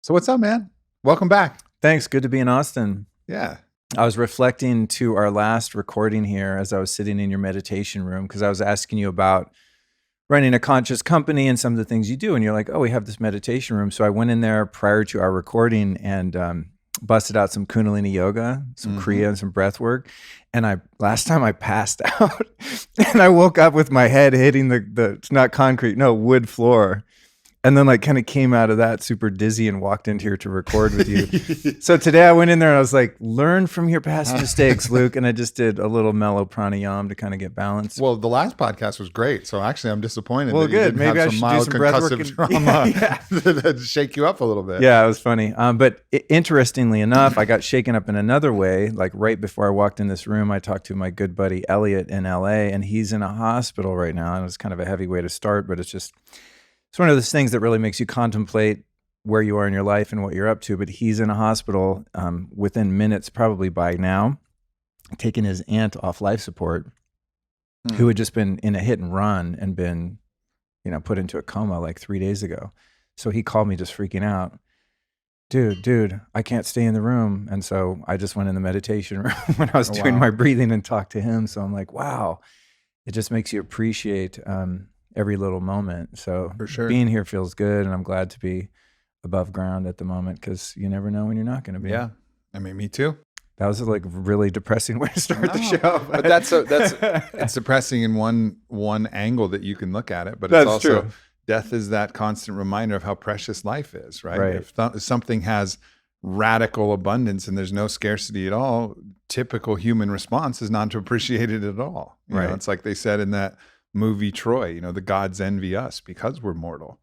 So what's up, man? Welcome back. Thanks. Good to be in Austin. Yeah. I was reflecting to our last recording here as I was sitting in your meditation room because I was asking you about running a conscious company and some of the things you do. And you're like, oh, we have this meditation room. So I went in there prior to our recording and busted out some Kundalini yoga, some Kriya and some breath work. And last time I passed out and I woke up with my head hitting it's not concrete, no, wood floor. And then like kind of came out of that super dizzy and walked into here to record with you. So today I went in there and I was like, learn from your past mistakes, Luke. And I just did a little mellow pranayama to kind of get balanced. Well, the last podcast was great. So actually I'm disappointed well, that good. you didn't Maybe have I some should mild do some breath work concussive trauma that shake you up a little bit. Yeah, it was funny. But interestingly enough, I got shaken up in another way. Like right before I walked in this room, I talked to my good buddy Elliot in LA, and he's in a hospital right now. And it was kind of a heavy way to start, but it's one of those things that really makes you contemplate where you are in your life and what you're up to. But he's in a hospital within minutes, probably by now, taking his aunt off life support, who had just been in a hit and run and been, put into a coma like 3 days ago. So he called me just freaking out. Dude, I can't stay in the room. And so I just went in the meditation room when I was doing my breathing and talked to him. So I'm like, wow, it just makes you appreciate every little moment. So For sure. Being here feels good, and I'm glad to be above ground at the moment because you never know when you're not going to be. Yeah. I mean, me too. That was like a really depressing way to start the show. But that's it's depressing in one angle that you can look at it. But That's it's also true. Death is that constant reminder of how precious life is, right? Right. If something has radical abundance and there's no scarcity at all, typical human response is not to appreciate it at all. You know, it's like they said in that movie Troy, the gods envy us because we're mortal.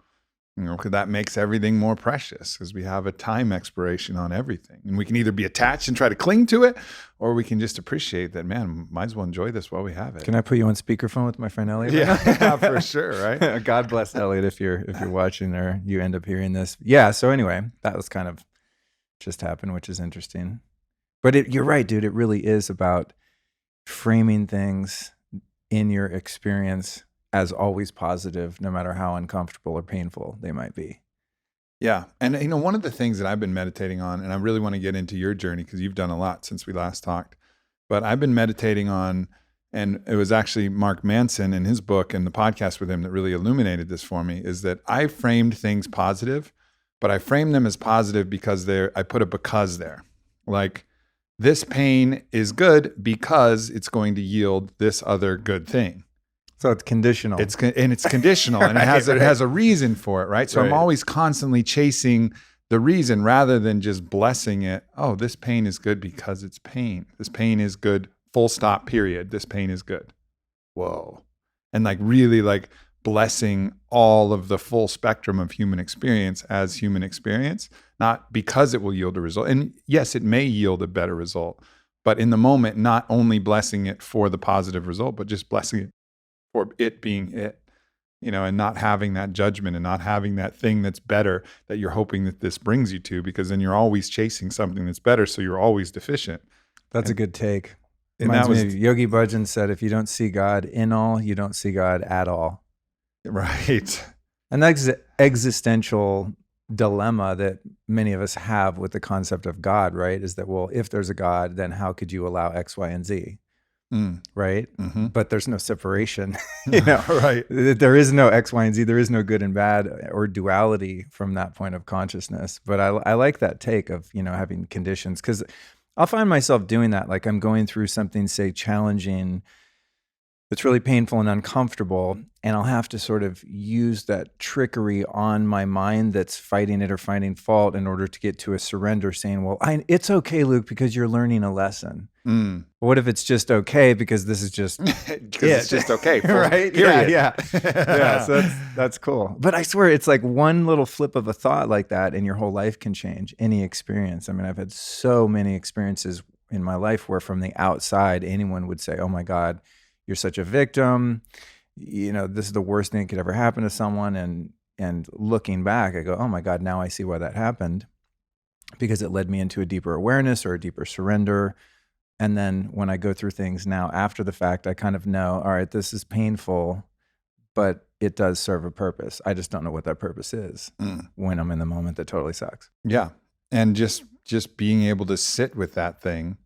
'Cause that makes everything more precious because we have a time expiration on everything. And we can either be attached and try to cling to it, or we can just appreciate that, man, might as well enjoy this while we have it. Can I put you on speakerphone with my friend Elliot? Yeah, for sure, right? God bless Elliot if you're watching or you end up hearing this. Yeah, so anyway, that was kind of just happened, which is interesting. But you're right, dude. It really is about framing things in your experience as always positive, no matter how uncomfortable or painful they might be. Yeah. And one of the things that I've been meditating on, and I really want to get into your journey because you've done a lot since we last talked, but I've been meditating on, and it was actually Mark Manson in his book and the podcast with him that really illuminated this for me, is that I framed things positive, but I framed them as positive because I put a because there. Like, this pain is good because it's going to yield this other good thing. So it's conditional. It's conditional, and it has a reason for it, right? So I'm always constantly chasing the reason rather than just blessing it. Oh, this pain is good because it's pain. This pain is good, full stop, period. This pain is good. Whoa. And like really like blessing all of the full spectrum of human experience as human experience, not because it will yield a result. And yes, it may yield a better result, but in the moment, not only blessing it for the positive result, but just blessing it for it being it, and not having that judgment and not having that thing that's better that you're hoping that this brings you to, because then you're always chasing something that's better. So you're always deficient. That's a good take. And that was Yogi Bhajan said, if you don't see God in all, you don't see God at all. Right. And that's the existential dilemma that many of us have with the concept of God, right? Is that, well, if there's a God, then how could you allow X, Y, and Z? Right? Mm-hmm. But there's no separation, Right. There is no X, Y, and Z. There is no good and bad or duality from that point of consciousness. But I like that take of, having conditions, because I'll find myself doing that. Like I'm going through something, say, challenging, that's really painful and uncomfortable, and I'll have to sort of use that trickery on my mind that's fighting it or finding fault in order to get to a surrender, saying, well, it's okay, Luke, because you're learning a lesson. What if it's just okay because this is just it's just okay, right? Period. Yeah. So that's cool. But I swear, it's like one little flip of a thought like that, and your whole life can change. Any experience. I mean, I've had so many experiences in my life where, from the outside, anyone would say, "Oh my God, you're such a victim. This is the worst thing that could ever happen to someone." And looking back, I go, "Oh my God, now I see why that happened, because it led me into a deeper awareness or a deeper surrender." And then when I go through things now after the fact, I kind of know, all right, this is painful, but it does serve a purpose. I just don't know what that purpose is when I'm in the moment that totally sucks. Yeah. And just being able to sit with that thing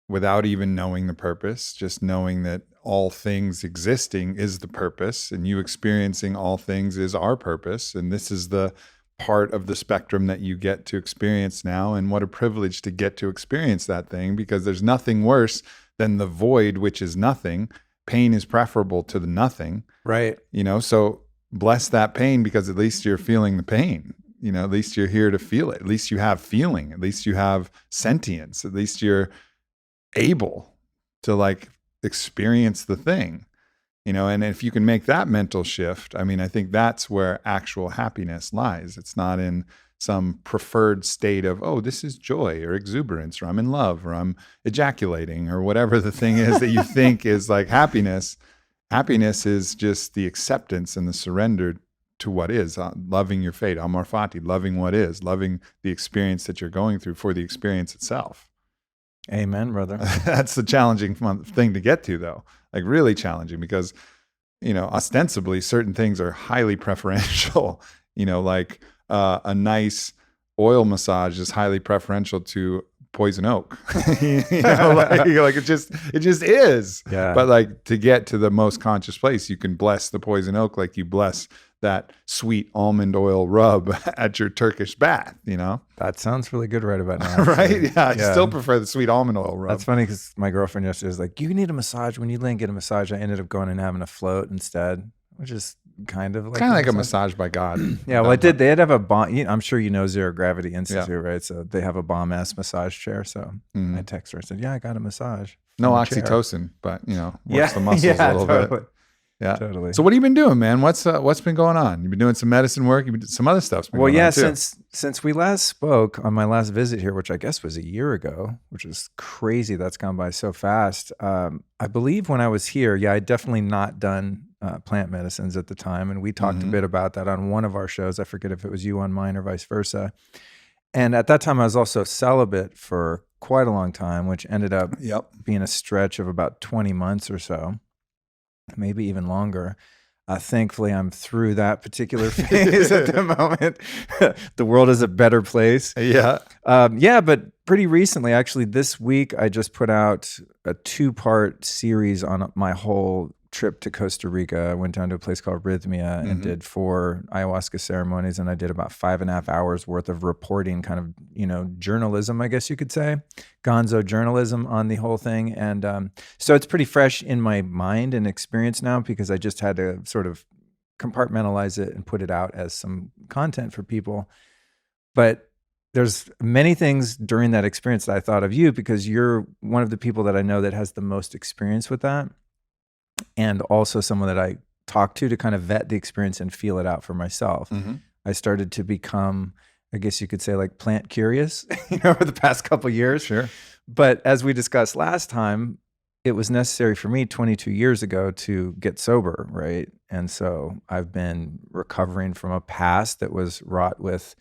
without even knowing the purpose, just knowing that all things existing is the purpose, and you experiencing all things is our purpose. And this is the part of the spectrum that you get to experience now. And what a privilege to get to experience that thing, because there's nothing worse than the void, which is nothing. Pain is preferable to the nothing. Right. So bless that pain, because at least you're feeling the pain. At least you're here to feel it. At least you have feeling. At least you have sentience. At least you're able to like experience the thing, and if you can make that mental shift, I think that's where actual happiness lies. It's not in some preferred state of, oh, this is joy or exuberance, or I'm in love, or I'm ejaculating, or whatever the thing is that you think is like happiness. Happiness is just the acceptance and the surrender to what is, loving your fate, amor fati, loving what is, loving the experience that you're going through for the experience itself. Amen, brother. That's the challenging thing to get to, though. Like really challenging, because, ostensibly certain things are highly preferential. Like a nice oil massage is highly preferential to poison oak. Like it just is. Yeah. But like to get to the most conscious place, you can bless the poison oak like you bless that sweet almond oil rub at your Turkish bath, That sounds really good right about now. Right? Yeah, I still prefer the sweet almond oil rub. That's funny, because my girlfriend yesterday was like, you need a massage. When you land, get a massage. I ended up going and having a float instead, which is kind of like a massage by God. Yeah, well, I did. They had to have a bomb. I'm sure Zero Gravity Institute, right? So they have a bomb-ass massage chair. So I texted her and said, yeah, I got a massage. No oxytocin, but, works the muscles a little bit. Yeah, totally. So what have you been doing, man? What's been going on? You've been doing some medicine work. You've been some other stuff's been going on too. Since we last spoke on my last visit here, which I guess was a year ago, which is crazy. That's gone by so fast. I believe when I was here, I'd definitely not done plant medicines at the time, and we talked a bit about that on one of our shows. I forget if it was you on mine or vice versa. And at that time, I was also celibate for quite a long time, which ended up being a stretch of about 20 months or so. Maybe even longer. Thankfully, I'm through that particular phase at the moment. The world is a better place. Yeah. But pretty recently, actually, this week, I just put out a 2-part series on my whole trip to Costa Rica. I went down to a place called Rhythmia and did 4 ayahuasca ceremonies, and I did about 5.5 hours worth of reporting, kind of, journalism, I guess you could say, gonzo journalism on the whole thing. And so it's pretty fresh in my mind and experience now, because I just had to sort of compartmentalize it and put it out as some content for people. But there's many things during that experience that I thought of you, because you're one of the people that I know that has the most experience with that. And also someone that I talk to kind of vet the experience and feel it out for myself. I started to become, I guess you could say, like plant curious, over the past couple of years. Sure. But as we discussed last time, it was necessary for me 22 years ago to get sober, right? And so I've been recovering from a past that was wrought with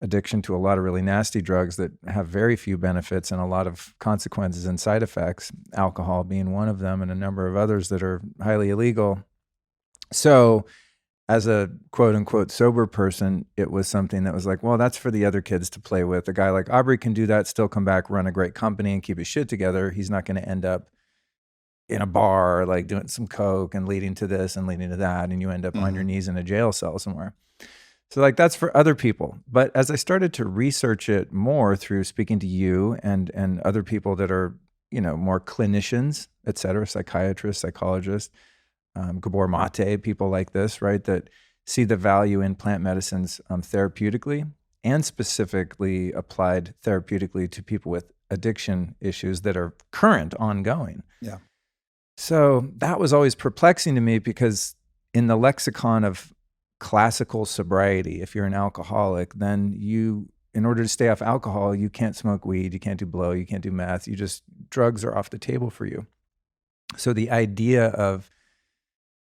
addiction to a lot of really nasty drugs that have very few benefits and a lot of consequences and side effects, alcohol being one of them, and a number of others that are highly illegal. So as a quote unquote sober person, it was something that was like, well, that's for the other kids to play with. A guy like Aubrey can do that, still come back, run a great company and keep his shit together. He's not going to end up in a bar, like doing some coke and leading to this and leading to that. And you end up on your knees in a jail cell somewhere. So like that's for other people. But as I started to research it more through speaking to you and other people that are, more clinicians, et cetera, psychiatrists, psychologists, Gabor Mate, people like this, right, that see the value in plant medicines therapeutically, and specifically applied therapeutically to people with addiction issues that are current, ongoing. Yeah. So that was always perplexing to me, because in the lexicon of classical sobriety, if you're an alcoholic, then in order to stay off alcohol, you can't smoke weed, you can't do blow, you can't do meth, drugs are off the table for you. So the idea of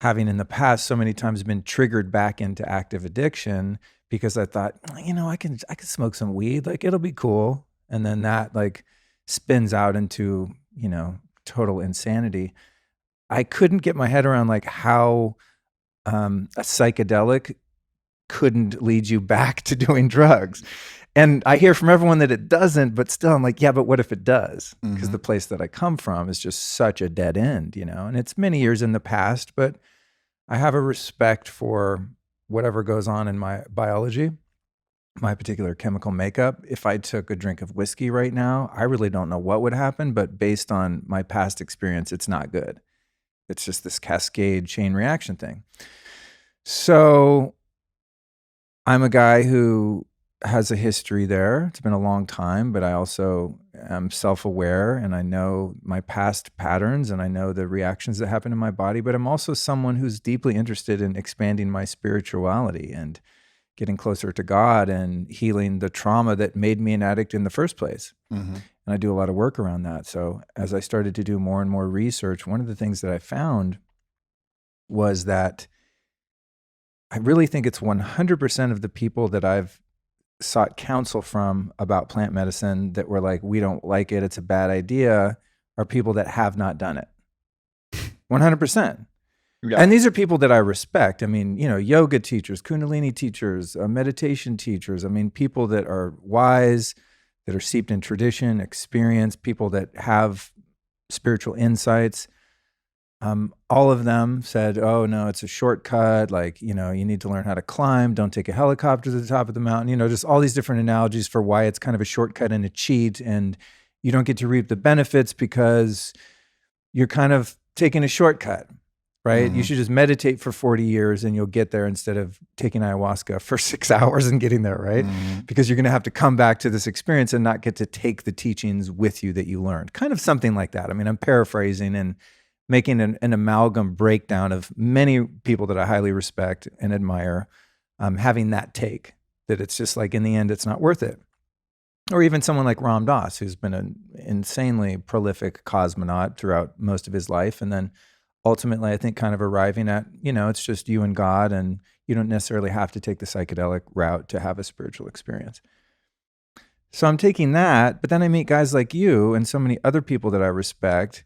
having in the past so many times been triggered back into active addiction, because I thought, I can smoke some weed, like it'll be cool. And then that like spins out into, total insanity. I couldn't get my head around like how a psychedelic couldn't lead you back to doing drugs. And I hear from everyone that it doesn't, but still I'm like, yeah, but what if it does? Because the place that I come from is just such a dead end, and it's many years in the past, but I have a respect for whatever goes on in my biology, my particular chemical makeup. If I took a drink of whiskey right now, I really don't know what would happen, but based on my past experience, it's not good. It's just this cascade chain reaction thing. So I'm a guy who has a history there. It's been a long time, but I also am self-aware and I know my past patterns and I know the reactions that happen in my body, but I'm also someone who's deeply interested in expanding my spirituality and getting closer to God and healing the trauma that made me an addict in the first place. And I do a lot of work around that. So as I started to do more and more research, one of the things that I found was that I really think it's 100% of the people that I've sought counsel from about plant medicine that were like, we don't like it, it's a bad idea, are people that have not done it. 100%. Yeah. And these are people that I respect. I mean, yoga teachers, Kundalini teachers, meditation teachers. I mean, people that are wise, that are steeped in tradition, experience, people that have spiritual insights. All of them said, oh no, it's a shortcut. Like, you need to learn how to climb. Don't take a helicopter to the top of the mountain. Just all these different analogies for why it's kind of a shortcut and a cheat. And you don't get to reap the benefits because you're kind of taking a shortcut, right? You should just meditate for 40 years and you'll get there instead of taking ayahuasca for 6 hours and getting there, right? Because you're going to have to come back to this experience and not get to take the teachings with you that you learned. Kind of something like that. I mean, I'm paraphrasing and making an amalgam breakdown of many people that I highly respect and admire, having that take, that it's just like, in the end, it's not worth it. Or even someone like Ram Dass, who's been an insanely prolific cosmonaut throughout most of his life. And then ultimately, I think kind of arriving at, it's just you and God, and you don't necessarily have to take the psychedelic route to have a spiritual experience. So I'm taking that, but then I meet guys like you and so many other people that I respect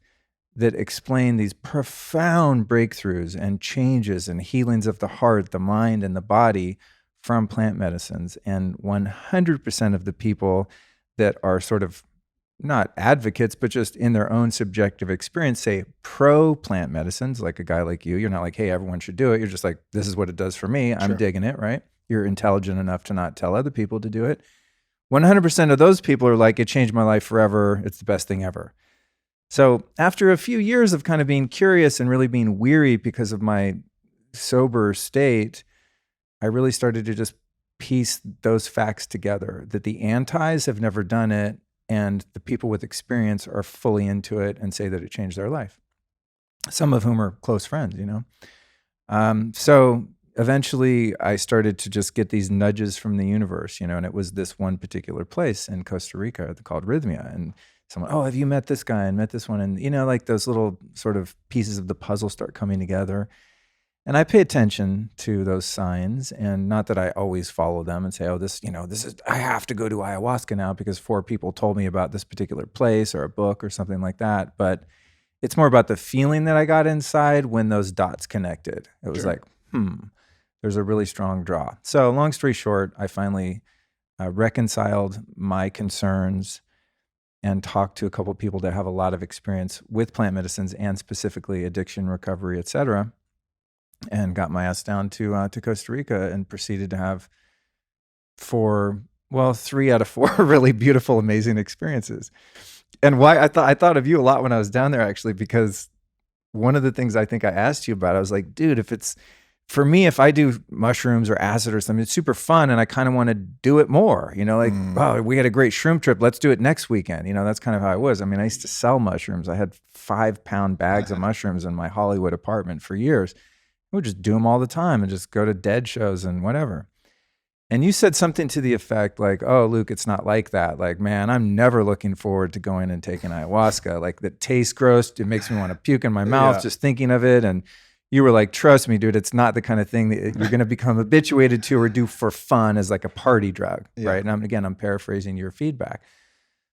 that explain these profound breakthroughs and changes and healings of the heart, the mind, and the body from plant medicines. And 100% of the people that are sort of not advocates, but just in their own subjective experience, say pro plant medicines, like a guy like you. You're not like, hey, everyone should do it. You're just like, this is what it does for me. I'm digging it, right? You're intelligent enough to not tell other people to do it. 100% of those people are like, it changed my life forever. It's the best thing ever. So after a few years of kind of being curious and really being weary because of my sober state, I really started to just piece those facts together, that the antis have never done it and the people with experience are fully into it and say that it changed their life. Some of whom are close friends, So eventually I started to just get these nudges from the universe, and it was this one particular place in Costa Rica called Rhythmia. And someone, oh, have you met this guy and met this one? And, like those little sort of pieces of the puzzle start coming together. And I pay attention to those signs, and not that I always follow them and say, oh, this is, I have to go to ayahuasca now because 4 people told me about this particular place or a book or something like that. But it's more about the feeling that I got inside when those dots connected. It was like, there's a really strong draw. So long story short, I finally reconciled my concerns and talked to a couple of people that have a lot of experience with plant medicines and specifically addiction recovery, et cetera, and got my ass down to Costa Rica and proceeded to have 3 out of 4 really beautiful, amazing experiences. And why I thought of you a lot when I was down there, actually, because one of the things I think I asked you about, I was like, dude, if I do mushrooms or acid or something, it's super fun and I kind of want to do it more, wow, we had a great shroom trip. Let's do it next weekend. That's kind of how I was. I mean, I used to sell mushrooms. I had 5-pound bags of mushrooms in my Hollywood apartment for years. I would just do them all the time and just go to dead shows and whatever. And you said something to the effect like, oh, Luke, it's not like that. Like, man, I'm never looking forward to going and taking ayahuasca. Like, the taste gross. It makes me want to puke in my mouth just thinking of it. And you were like, trust me, dude, it's not the kind of thing that you're going to become habituated to or do for fun as like a party drug, right? And I'm paraphrasing your feedback.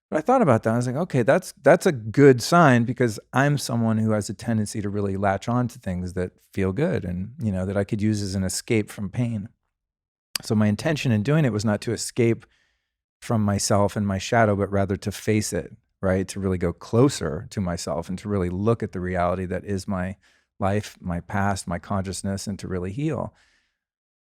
But I thought about that. I was like, okay, that's a good sign, because I'm someone who has a tendency to really latch on to things that feel good and, that I could use as an escape from pain. So my intention in doing it was not to escape from myself and my shadow, but rather to face it, right? To really go closer to myself and to really look at the reality that is my life, my past, my consciousness, and to really heal.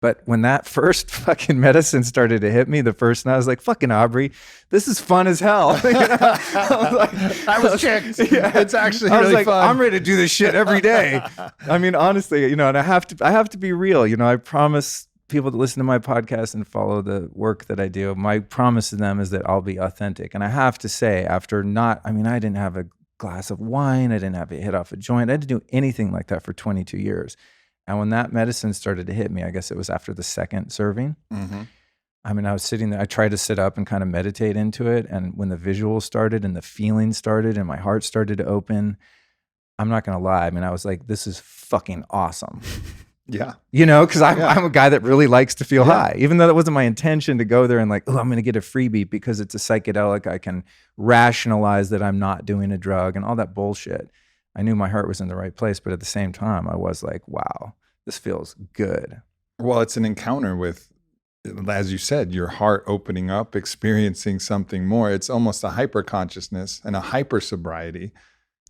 But when that first fucking medicine started to hit me, the first night, I was like, fucking Aubrey, this is fun as hell. I was checked. Yeah, it's actually really like, fun. I'm ready to do this shit every day. I mean, honestly, and I have to be real. I promise people that listen to my podcast and follow the work that I do, my promise to them is that I'll be authentic. And I have to say, I didn't have a glass of wine. I didn't have a hit off a joint. I didn't do anything like that for 22 years. And when that medicine started to hit me, I guess it was after the second serving. Mm-hmm. I was sitting there. I tried to sit up and kind of meditate into it. And when the visuals started and the feeling started and my heart started to open, I'm not going to lie. I was like, this is fucking awesome. Yeah. Because I'm a guy that really likes to feel high, even though that wasn't my intention to go there and like, oh, I'm going to get a freebie because it's a psychedelic. I can rationalize that I'm not doing a drug and all that bullshit. I knew my heart was in the right place, but at the same time, I was like, wow, this feels good. Well, it's an encounter with, as you said, your heart opening up, experiencing something more. It's almost a hyper consciousness and a hyper sobriety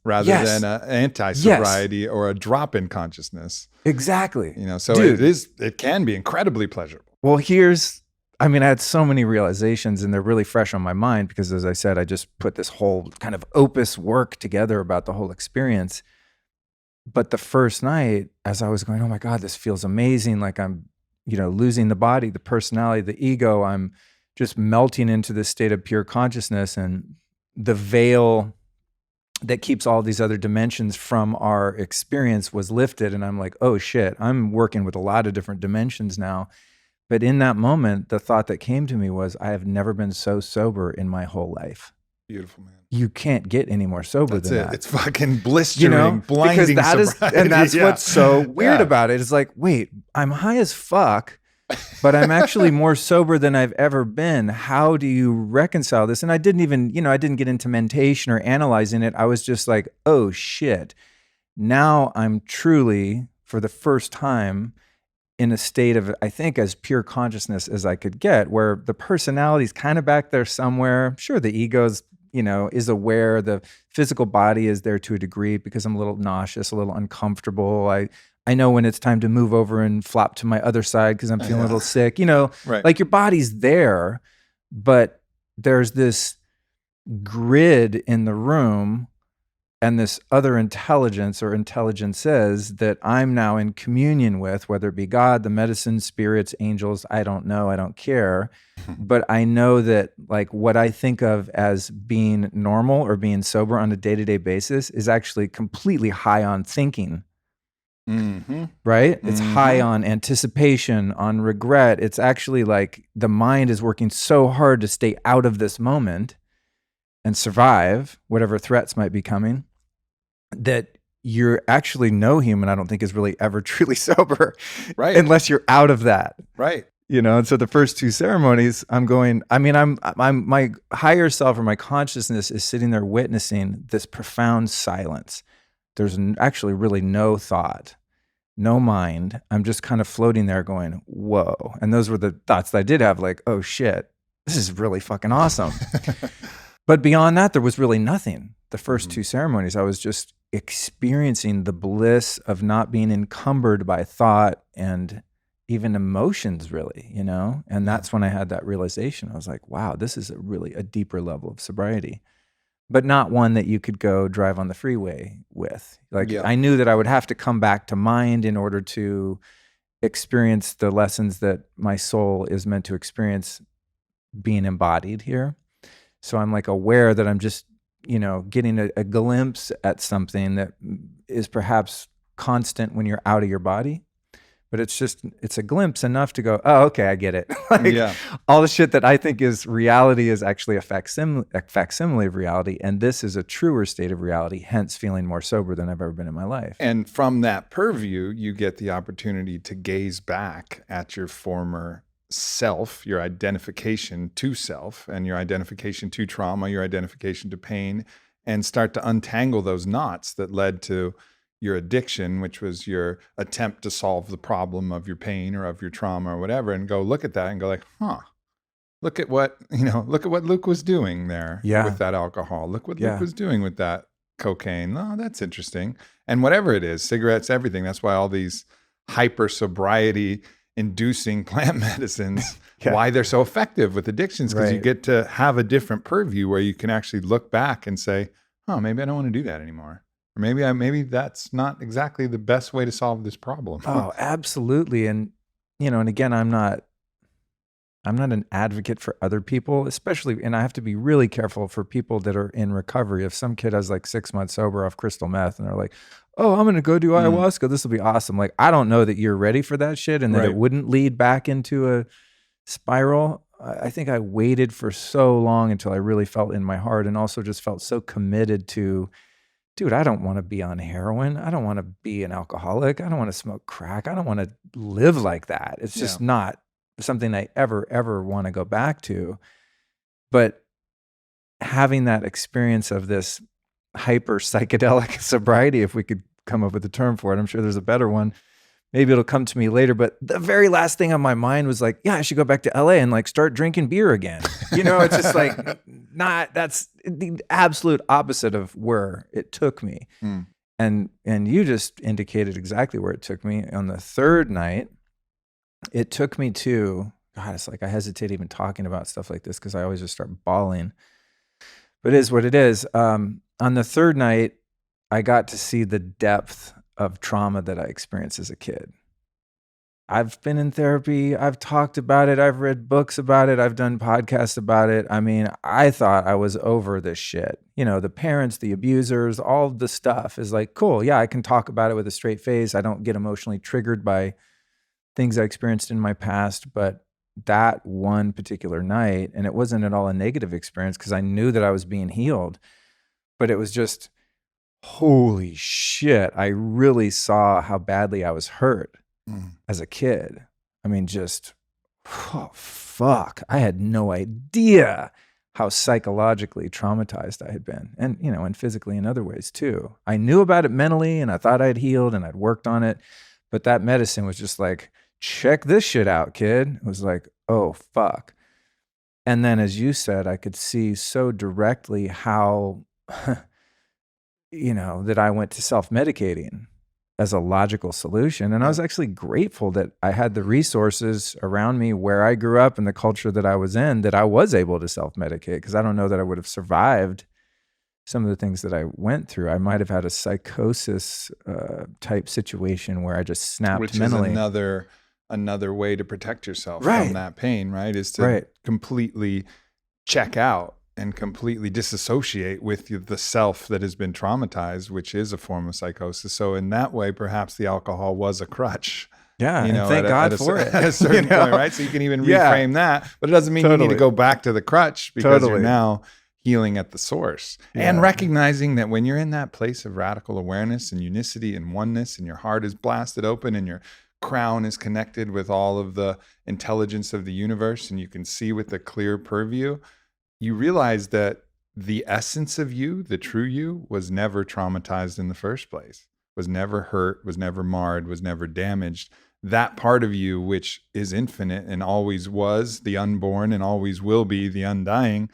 rather than an anti-sobriety or a drop in consciousness. Exactly. So Dude, it can be incredibly pleasurable. Well, I had so many realizations and they're really fresh on my mind because, as I said, I just put this whole kind of opus work together about the whole experience. But the first night, as I was going, oh my God, this feels amazing. Like I'm, losing the body, the personality, the ego. I'm just melting into this state of pure consciousness, and the veil that keeps all these other dimensions from our experience was lifted. And I'm like, oh shit, I'm working with a lot of different dimensions now. But in that moment, the thought that came to me was, I have never been so sober in my whole life. Beautiful, man. You can't get any more sober than that. It's fucking blistering, blinding sobriety. And that's what's so weird about it. It's like, wait, I'm high as fuck, but I'm actually more sober than I've ever been. How do you reconcile this? And I didn't even, I didn't get into mentation or analyzing it. I was just like, oh shit. Now I'm truly, for the first time, in a state of, I think, as pure consciousness as I could get, where the personality's kind of back there somewhere. Sure, the ego's, is aware. The physical body is there to a degree because I'm a little nauseous, a little uncomfortable. I know when it's time to move over and flop to my other side because I'm feeling a little sick. Right. Like your body's there, but there's this grid in the room and this other intelligence or intelligences that I'm now in communion with, whether it be God, the medicine, spirits, angels, I don't know, I don't care. But I know that like what I think of as being normal or being sober on a day-to-day basis is actually completely high on thinking. Mm-hmm. Right? It's high on anticipation, on regret. It's actually like the mind is working so hard to stay out of this moment and survive whatever threats might be coming, that you're actually no human, I don't think, is really ever truly sober, right? Unless you're out of that, right? And so the first two ceremonies, I'm my higher self or my consciousness is sitting there witnessing this profound silence. There's actually really no thought, no mind. I'm just kind of floating there going, whoa. And those were the thoughts that I did have, like, oh shit, this is really fucking awesome. But beyond that, there was really nothing. The first two ceremonies, I was just experiencing the bliss of not being encumbered by thought and even emotions, really, And that's when I had that realization. I was like, wow, this is a deeper level of sobriety, but not one that you could go drive on the freeway with. I knew that I would have to come back to mind in order to experience the lessons that my soul is meant to experience being embodied here. So I'm like aware that I'm just, getting a glimpse at something that is perhaps constant when you're out of your body, but it's a glimpse enough to go, oh, okay, I get it. All the shit that I think is reality is actually a facsimile of reality. And this is a truer state of reality, hence feeling more sober than I've ever been in my life. And from that purview, you get the opportunity to gaze back at your former self, your identification to self, and your identification to trauma, your identification to pain, and start to untangle those knots that led to your addiction, which was your attempt to solve the problem of your pain or of your trauma or whatever, and go look at that and go like, look at what Luke was doing there with that alcohol. Look what Luke was doing with that cocaine. Oh, that's interesting. And whatever it is, cigarettes, everything. That's why all these hyper sobriety inducing plant medicines, why they're so effective with addictions, because you get to have a different purview where you can actually look back and say, oh, maybe I don't want to do that anymore. Or maybe that's not exactly the best way to solve this problem. Oh, absolutely. And, and again, I'm not an advocate for other people, especially, and I have to be really careful for people that are in recovery. If some kid has like 6 months sober off crystal meth and they're like, oh, I'm going to go do ayahuasca. This will be awesome. Like, I don't know that you're ready for that shit and that it wouldn't lead back into a spiral. I think I waited for so long until I really felt in my heart, and also just felt so committed to, dude, I don't want to be on heroin. I don't want to be an alcoholic. I don't want to smoke crack. I don't want to live like that. It's just not something I ever want to go back to. But having that experience of this hyper psychedelic sobriety, if we could come up with a term for it, I'm sure there's a better one. Maybe it'll come to me later. But the very last thing on my mind was like, yeah, I should go back to LA and like start drinking beer again. It's just like, that's the absolute opposite of where it took me. And you just indicated exactly where it took me. On the third night, it took me to, God, it's like I hesitate even talking about stuff like this because I always just start bawling. But it is what it is. On the third night, I got to see the depth of trauma that I experienced as a kid. I've been in therapy. I've talked about it. I've read books about it. I've done podcasts about it. I mean, I thought I was over this shit. The parents, the abusers, all the stuff is like, cool. Yeah, I can talk about it with a straight face. I don't get emotionally triggered by things I experienced in my past. But that one particular night, and it wasn't at all a negative experience because I knew that I was being healed, but it was just, holy shit, I really saw how badly I was hurt as a kid. I mean, just, oh, fuck. I had no idea how psychologically traumatized I had been. And, and physically in other ways too. I knew about it mentally and I thought I had healed and I'd worked on it. But that medicine was just like, check this shit out, kid. It was like, oh, fuck. And then, as you said, I could see so directly how, that I went to self-medicating as a logical solution. And I was actually grateful that I had the resources around me where I grew up and the culture that I was in, that I was able to self-medicate, because I don't know that I would have survived some of the things that I went through. I might have had a psychosis type situation where I just snapped mentally. Which is another way to protect yourself from that pain, right? Is to completely check out and completely disassociate with the self that has been traumatized, which is a form of psychosis. So in that way, perhaps the alcohol was a crutch. Yeah, and thank God for it. At a certain point, right? So you can even reframe that, but it doesn't mean you need to go back to the crutch, because you're now healing at the source. And recognizing that when you're in that place of radical awareness and unicity and oneness, and your heart is blasted open and your crown is connected with all of the intelligence of the universe, and you can see with a clear purview, you realize that the essence of you, the true you, was never traumatized in the first place, was never hurt, was never marred, was never damaged. That part of you, which is infinite and always was the unborn and always will be the undying,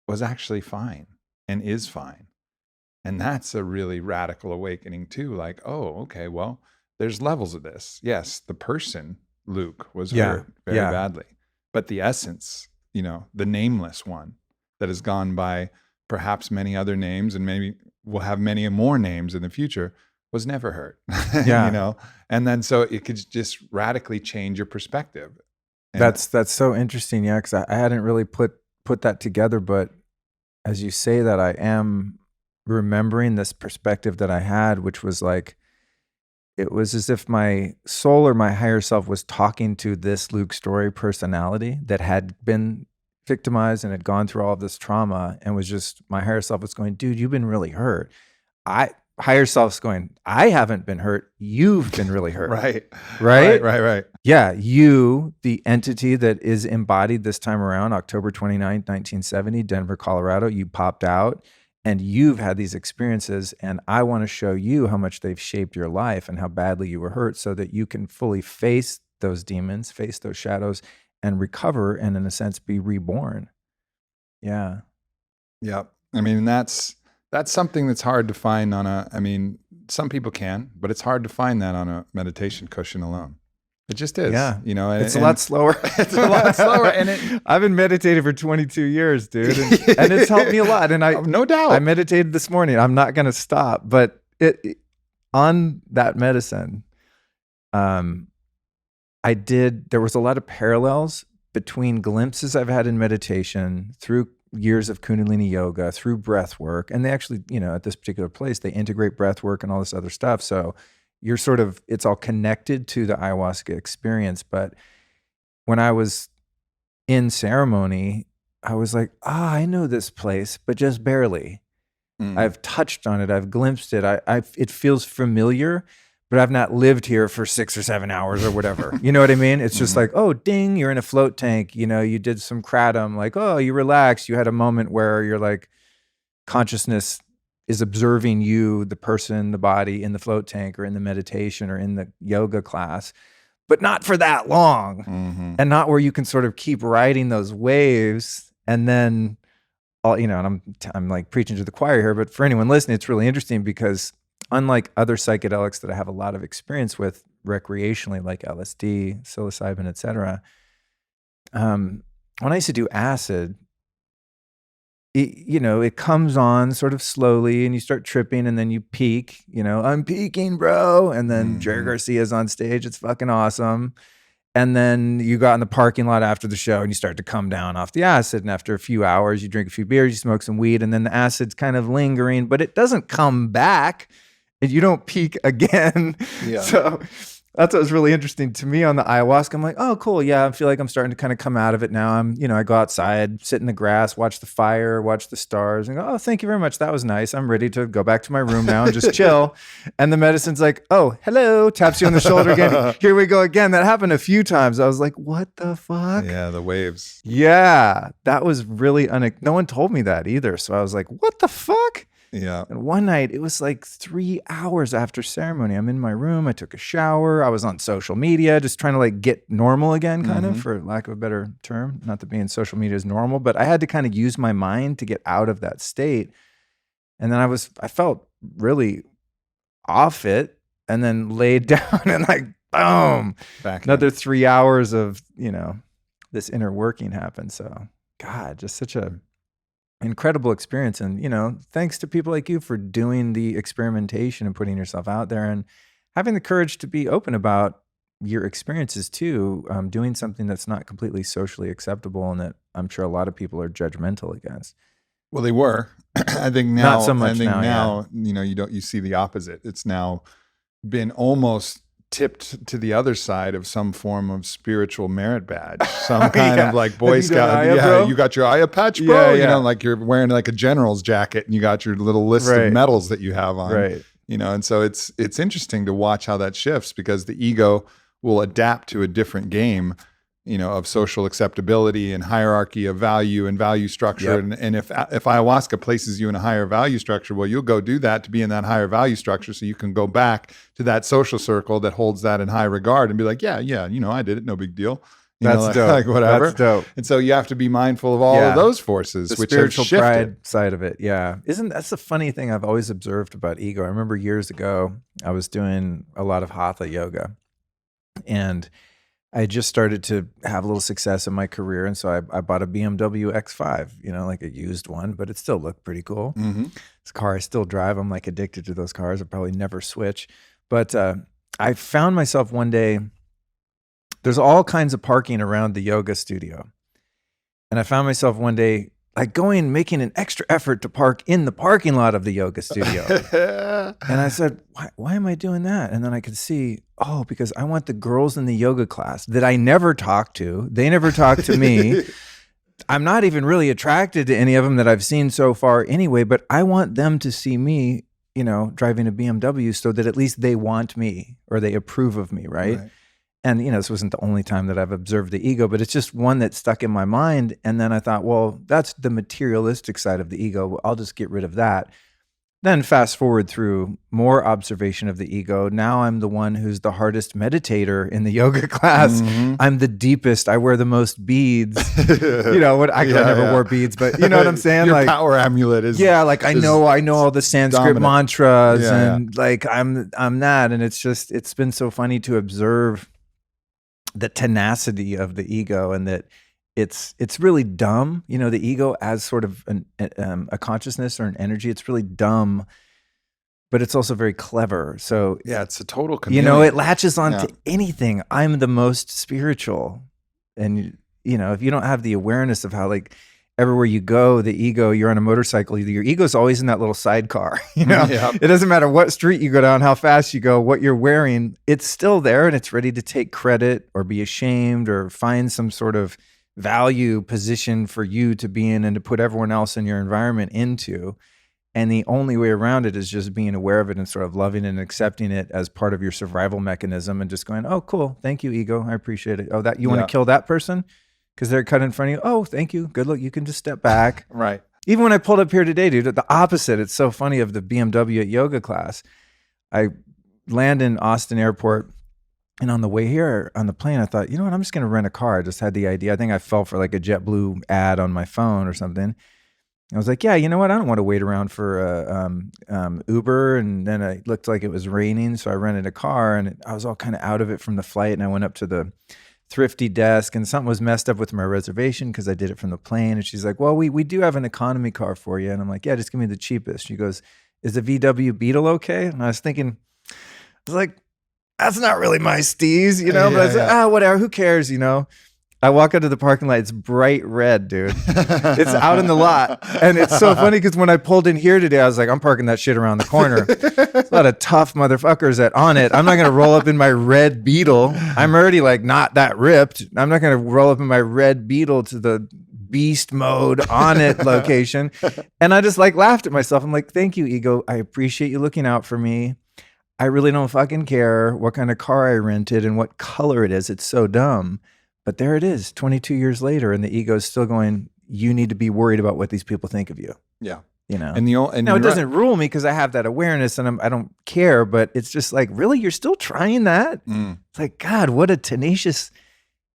was actually fine and is fine. And that's a really radical awakening too. Like, oh, okay, well, there's levels of this. Yes, the person, Luke, was hurt very badly. But the essence, the nameless one that has gone by perhaps many other names and maybe will have many more names in the future, was never hurt. And then so it could just radically change your perspective. And that's so interesting. Yeah, because I hadn't really put that together, but as you say that, I am remembering this perspective that I had, which was like, it was as if my soul or my higher self was talking to this Luke Story personality that had been victimized and had gone through all of this trauma, and was just, my higher self was going, dude, you've been really hurt. higher self's going, I haven't been hurt. You've been really hurt. Right. Right. Yeah. You, the entity that is embodied this time around, October 29th, 1970, Denver, Colorado, you popped out and you've had these experiences. And I want to show you how much they've shaped your life and how badly you were hurt so that you can fully face those demons, face those shadows, and recover and, in a sense, be reborn. Yeah. Yep. I mean, that's something that's hard to find some people can, but it's hard to find that on a meditation cushion alone. It just is. Yeah. And it's a lot slower. It's a lot slower. And I've been meditating for 22 years, dude. And it's helped me a lot. And no doubt. I meditated this morning. I'm not going to stop. But on that medicine, there was a lot of parallels between glimpses I've had in meditation through years of Kundalini yoga, through breath work. And they actually, at this particular place, they integrate breath work and all this other stuff. So you're it's all connected to the ayahuasca experience. But when I was in ceremony, I was like, I know this place, but just barely. I've touched on it. I've glimpsed it. It feels familiar, but I've not lived here for 6 or 7 hours or whatever. You know what I mean? It's just like, oh, ding, you're in a float tank. You did some kratom. Like, oh, you relaxed. You had a moment where you're like, consciousness is observing you, the person, the body in the float tank or in the meditation or in the yoga class, but not for that long. And not where you can sort of keep riding those waves. And then, and I'm like preaching to the choir here, but for anyone listening, it's really interesting because unlike other psychedelics that I have a lot of experience with recreationally, like LSD, psilocybin, et cetera, when I used to do acid, it comes on sort of slowly and you start tripping and then you peak, I'm peaking, bro. And then Jerry Garcia's on stage. It's fucking awesome. And then you got in the parking lot after the show and you start to come down off the acid. And after a few hours, you drink a few beers, you smoke some weed, and then the acid's kind of lingering, but it doesn't come back. And you don't peak again. Yeah. So that's what was really interesting to me on the ayahuasca. I'm like, oh, cool. Yeah, I feel like I'm starting to kind of come out of it now. I go outside, sit in the grass, watch the fire, watch the stars, and go, oh, thank you very much. That was nice. I'm ready to go back to my room now and just chill. And the medicine's like, oh, hello, taps you on the shoulder again. Here we go again. That happened a few times. I was like, what the fuck? Yeah, the waves. Yeah, that was really, no one told me that either. So I was like, what the fuck? Yeah. And one night, it was like 3 hours after ceremony. I'm in my room. I took a shower. I was on social media, just trying to like get normal again, kind of, for lack of a better term. Not that being social media is normal, but I had to kind of use my mind to get out of that state. And then I felt really off it, and then laid down and like, boom, another 3 hours of, this inner working happened. So God, just such a incredible experience. And, thanks to people like you for doing the experimentation and putting yourself out there and having the courage to be open about your experiences too, doing something that's not completely socially acceptable and that I'm sure a lot of people are judgmental against. Well, they were. I think now, not so much now, you see the opposite. It's now been almost tipped to the other side of some form of spiritual merit badge, some kind of like Boy Scout. You got your Aya patch, bro. Like you're wearing like a general's jacket and you got your little list of medals that you have on. Right. And so it's interesting to watch how that shifts because the ego will adapt to a different game, of social acceptability and hierarchy of value and value structure. Yep. And if ayahuasca places you in a higher value structure, well, you'll go do that to be in that higher value structure so you can go back to that social circle that holds that in high regard and be like, yeah, I did it. No big deal. That's dope. Like whatever. That's dope. And so you have to be mindful of all of those forces, the which spiritual have shifted. pride side of it. Yeah. That's the funny thing I've always observed about ego. I remember years ago, I was doing a lot of hatha yoga and I just started to have a little success in my career. And so I bought a BMW X5, like a used one, but it still looked pretty cool. This car I still drive. I'm like addicted to those cars. I'll probably never switch. But I found myself one day, there's all kinds of parking around the yoga studio. And I found myself one day like making an extra effort to park in the parking lot of the yoga studio. And I said, why am I doing that? And then I could see, because I want the girls in the yoga class that I never talk to. They never talk to me. I'm not even really attracted to any of them that I've seen so far anyway, but I want them to see me driving a BMW so that at least they want me or they approve of me, right? And, this wasn't the only time that I've observed the ego, but it's just one that stuck in my mind. And then I thought, well, that's the materialistic side of the ego. I'll just get rid of that. Then fast forward through more observation of the ego. Now I'm the one who's the hardest meditator in the yoga class. I'm the deepest. I wear the most beads. I never wore beads, but you know what I'm saying? Your power amulet is. Yeah, like I know all the Sanskrit mantras like I'm that. And it's been so funny to observe the tenacity of the ego, and that it's really dumb. The ego as sort of a consciousness or an energy, it's really dumb, but it's also very clever. So yeah, it's a total chameleon. It latches on to anything. I'm the most spiritual. And, if you don't have the awareness of how, like, everywhere you go, the ego, you're on a motorcycle, your ego's always in that little sidecar, It doesn't matter what street you go down, how fast you go, what you're wearing, it's still there, and it's ready to take credit or be ashamed or find some sort of value position for you to be in and to put everyone else in your environment into. And the only way around it is just being aware of it and sort of loving it and accepting it as part of your survival mechanism, and just going, oh, cool. Thank you, ego. I appreciate it. Oh, that you want to kill that person because they're cut in front of you. Oh, thank you. Good luck. You can just step back. Right. Even when I pulled up here today, dude, the opposite. It's so funny of the BMW at yoga class. I land in Austin Airport, and on the way here on the plane, I thought, you know what? I'm just going to rent a car. I just had the idea. I think I fell for like a JetBlue ad on my phone or something. I was like, yeah, you know what? I don't want to wait around for Uber. And then it looked like it was raining, so I rented a car, and I was all kind of out of it from the flight. And I went up to the thrifty desk, and something was messed up with my reservation because I did it from the plane. And she's like, well, we do have an economy car for you. And I'm like, yeah, just give me the cheapest. She goes, is the VW Beetle okay? And I was thinking, I was like, that's not really my steez, but I was like, whatever, who cares, I walk out to the parking lot, it's bright red, dude. It's out in the lot. And it's so funny because when I pulled in here today, I was like, I'm parking that shit around the corner. There's a lot of tough motherfuckers that on it. I'm not going to roll up in my red Beetle. I'm already like not that ripped. I'm not going to roll up in my red Beetle to the beast mode on it location. And I just like laughed at myself. I'm like, thank you, ego. I appreciate you looking out for me. I really don't fucking care what kind of car I rented and what color it is. It's so dumb. But there it is, 22 ye's later, and the ego's still going, you need to be worried about what these people think of you. Yeah. And it doesn't rule me because I have that awareness and I don't care, but it's just like, really? You're still trying that? It's like, God, what a tenacious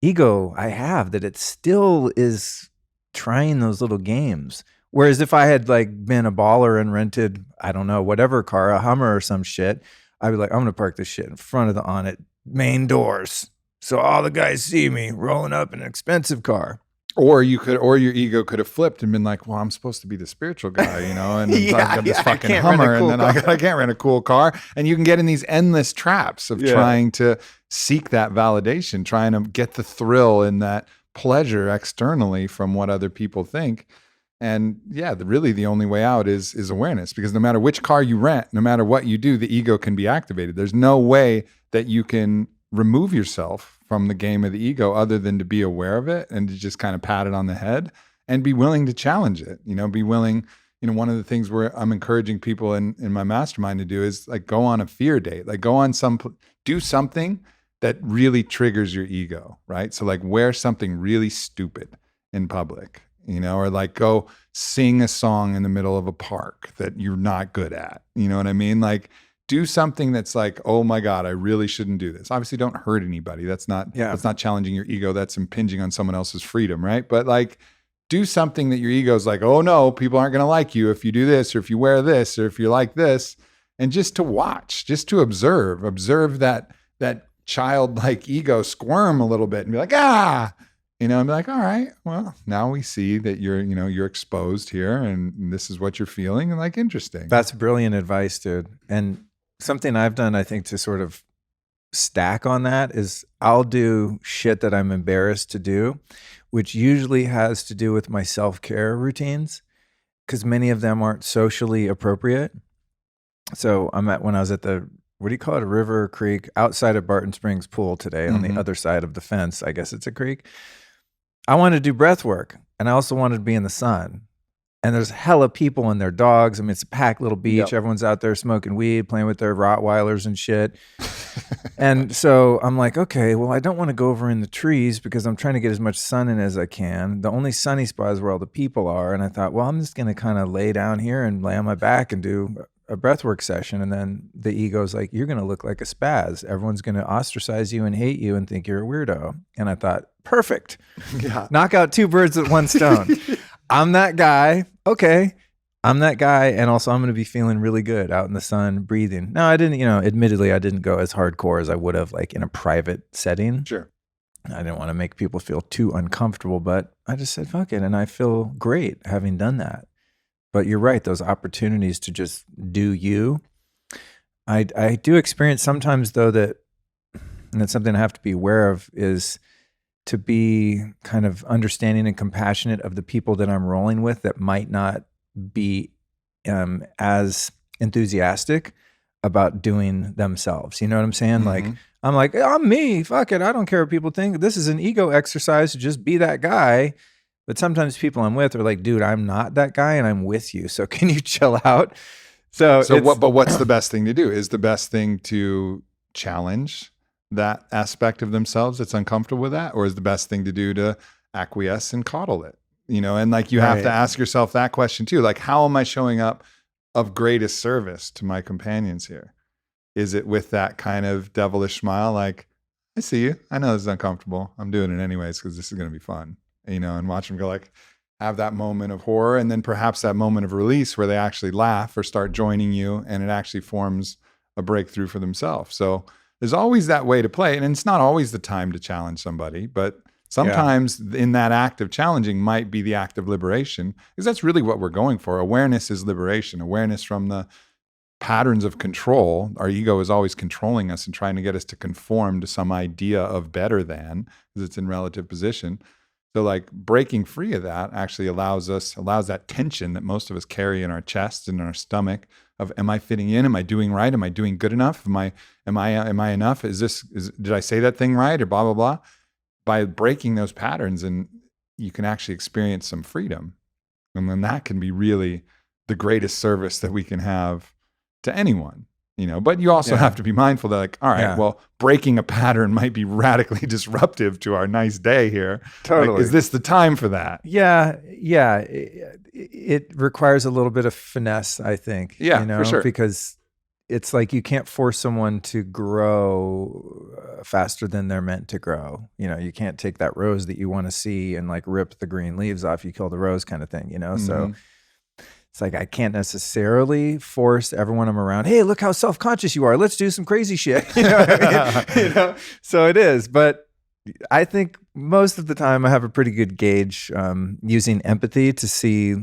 ego I have that it still is trying those little games. Whereas if I had like been a baller and rented, I don't know, whatever car, a Hummer or some shit, I'd be like, I'm going to park this shit in front of the on-it main doors. So all the guys see me rolling up in an expensive car. Or your ego could have flipped and been like, well, I'm supposed to be the spiritual guy, and I've got this fucking Hummer, and then I can't rent a cool car. And you can get in these endless traps of trying to seek that validation, trying to get the thrill and that pleasure externally from what other people think. And really the only way out is awareness, because no matter which car you rent, no matter what you do, the ego can be activated. There's no way that you can remove yourself from the game of the ego other than to be aware of it and to just kind of pat it on the head and be willing to challenge it. Be willing, one of the things where I'm encouraging people in my mastermind to do is like go on a fear date, like do something that really triggers your ego, right? So like wear something really stupid in public, or like go sing a song in the middle of a park that you're not good at. You know what I mean? Like, do something that's like, oh my God, I really shouldn't do this. Obviously, don't hurt anybody. That's not challenging your ego. That's impinging on someone else's freedom, right? But like, do something that your ego's like, oh no, people aren't going to like you if you do this, or if you wear this, or if you're like this. And just to watch, just to observe that childlike ego squirm a little bit and be like, and be like, all right, well, now we see that you're exposed here and this is what you're feeling, and like, interesting. That's brilliant advice, dude. And something I've done, I think, to sort of stack on that is I'll do shit that I'm embarrassed to do, which usually has to do with my self-care routines, because many of them aren't socially appropriate. So when I was at the, what do you call it? A river, creek, outside of Barton Springs pool today, on the other side of the fence. I guess it's a creek. I wanted to do breath work, and I also wanted to be in the sun. and there's hella people and their dogs. I mean, it's a packed little beach. Yep. Everyone's out there smoking weed, playing with their Rottweilers and shit. And so I'm like, okay, well, I don't want to go over in the trees because I'm trying to get as much sun in as I can. The only sunny spot is where all the people are. And I thought, well, I'm just going to kind of lay down here and lay on my back and do a breathwork session. And then the ego's like, you're going to look like a spaz. Everyone's going to ostracize you and hate you and think you're a weirdo. And I thought, perfect. Yeah. Knock out two birds with one stone. I'm that guy. Okay. I'm that guy. And also I'm going to be feeling really good out in the sun, breathing. No, I didn't, admittedly, I didn't go as hardcore as I would have like in a private setting. Sure. I didn't want to make people feel too uncomfortable, but I just said, fuck it. And I feel great having done that. But you're right. Those opportunities to just do you. I do experience sometimes though that, and it's something I have to be aware of, is to be kind of understanding and compassionate of the people that I'm rolling with that might not be as enthusiastic about doing themselves. You know what I'm saying? Mm-hmm. Like, I'm like, I'm me. Fuck it. I don't care what people think. This is an ego exercise to just be that guy. But sometimes people I'm with are like, dude, I'm not that guy and I'm with you. So can you chill out? But what's the best thing to do? Is the best thing to challenge that aspect of themselves that's uncomfortable with that? Or is the best thing to do to acquiesce and coddle it? And like you have to ask yourself that question too. Like, how am I showing up of greatest service to my companions here? Is it with that kind of devilish smile? Like, I see you. I know this is uncomfortable. I'm doing it anyways because this is going to be fun, and watch them go like, have that moment of horror and then perhaps that moment of release where they actually laugh or start joining you and it actually forms a breakthrough for themselves. So there's always that way to play it. And it's not always the time to challenge somebody, but sometimes in that act of challenging might be the act of liberation, because that's really what we're going for. Awareness is liberation, awareness from the patterns of control. Our ego is always controlling us and trying to get us to conform to some idea of better than, because it's in relative position. So like breaking free of that actually allows that tension that most of us carry in our chest and in our stomach of, am I fitting in? Am I doing right? Am I doing good enough? Am I enough? Did I say that thing right? Or blah, blah, blah. By breaking those patterns, and you can actually experience some freedom. And then that can be really the greatest service that we can have to anyone. But you also have to be mindful that, like, all right, well, breaking a pattern might be radically disruptive to our nice day here. Totally. Like, is this the time for that? Yeah. It requires a little bit of finesse, I think. Yeah, for sure. Because it's like you can't force someone to grow faster than they're meant to grow. You can't take that rose that you want to see and like rip the green leaves off. You kill the rose kind of thing, Mm-hmm. So it's like I can't necessarily force everyone I'm around, hey, look how self-conscious you are. Let's do some crazy shit. You know what I mean? So it is. But I think most of the time I have a pretty good gauge using empathy to see,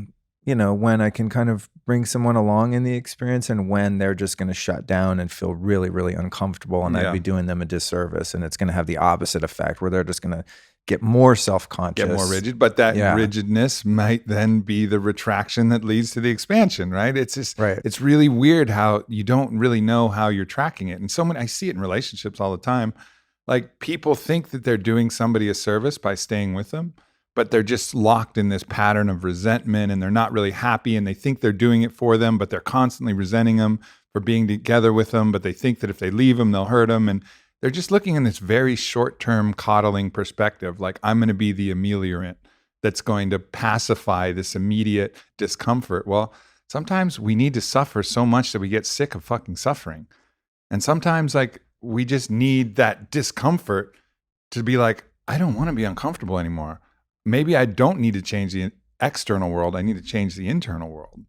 when I can kind of bring someone along in the experience and when they're just going to shut down and feel really, really uncomfortable, and I'd be doing them a disservice, and it's going to have the opposite effect where they're just going to get more self-conscious, get more rigid, but that rigidness might then be the retraction that leads to the expansion, right? It's just, It's really weird how you don't really know how you're tracking it. And I see it in relationships all the time. Like, people think that they're doing somebody a service by staying with them, but they're just locked in this pattern of resentment, and they're not really happy, and they think they're doing it for them, but they're constantly resenting them for being together with them. But they think that if they leave them, they'll hurt them. And they're just looking in this very short-term coddling perspective. Like, I'm going to be the ameliorant that's going to pacify this immediate discomfort. Well, sometimes we need to suffer so much that we get sick of fucking suffering. And sometimes, like, we just need that discomfort to be like, I don't want to be uncomfortable anymore. Maybe I don't need to change the external world. I need to change the internal world.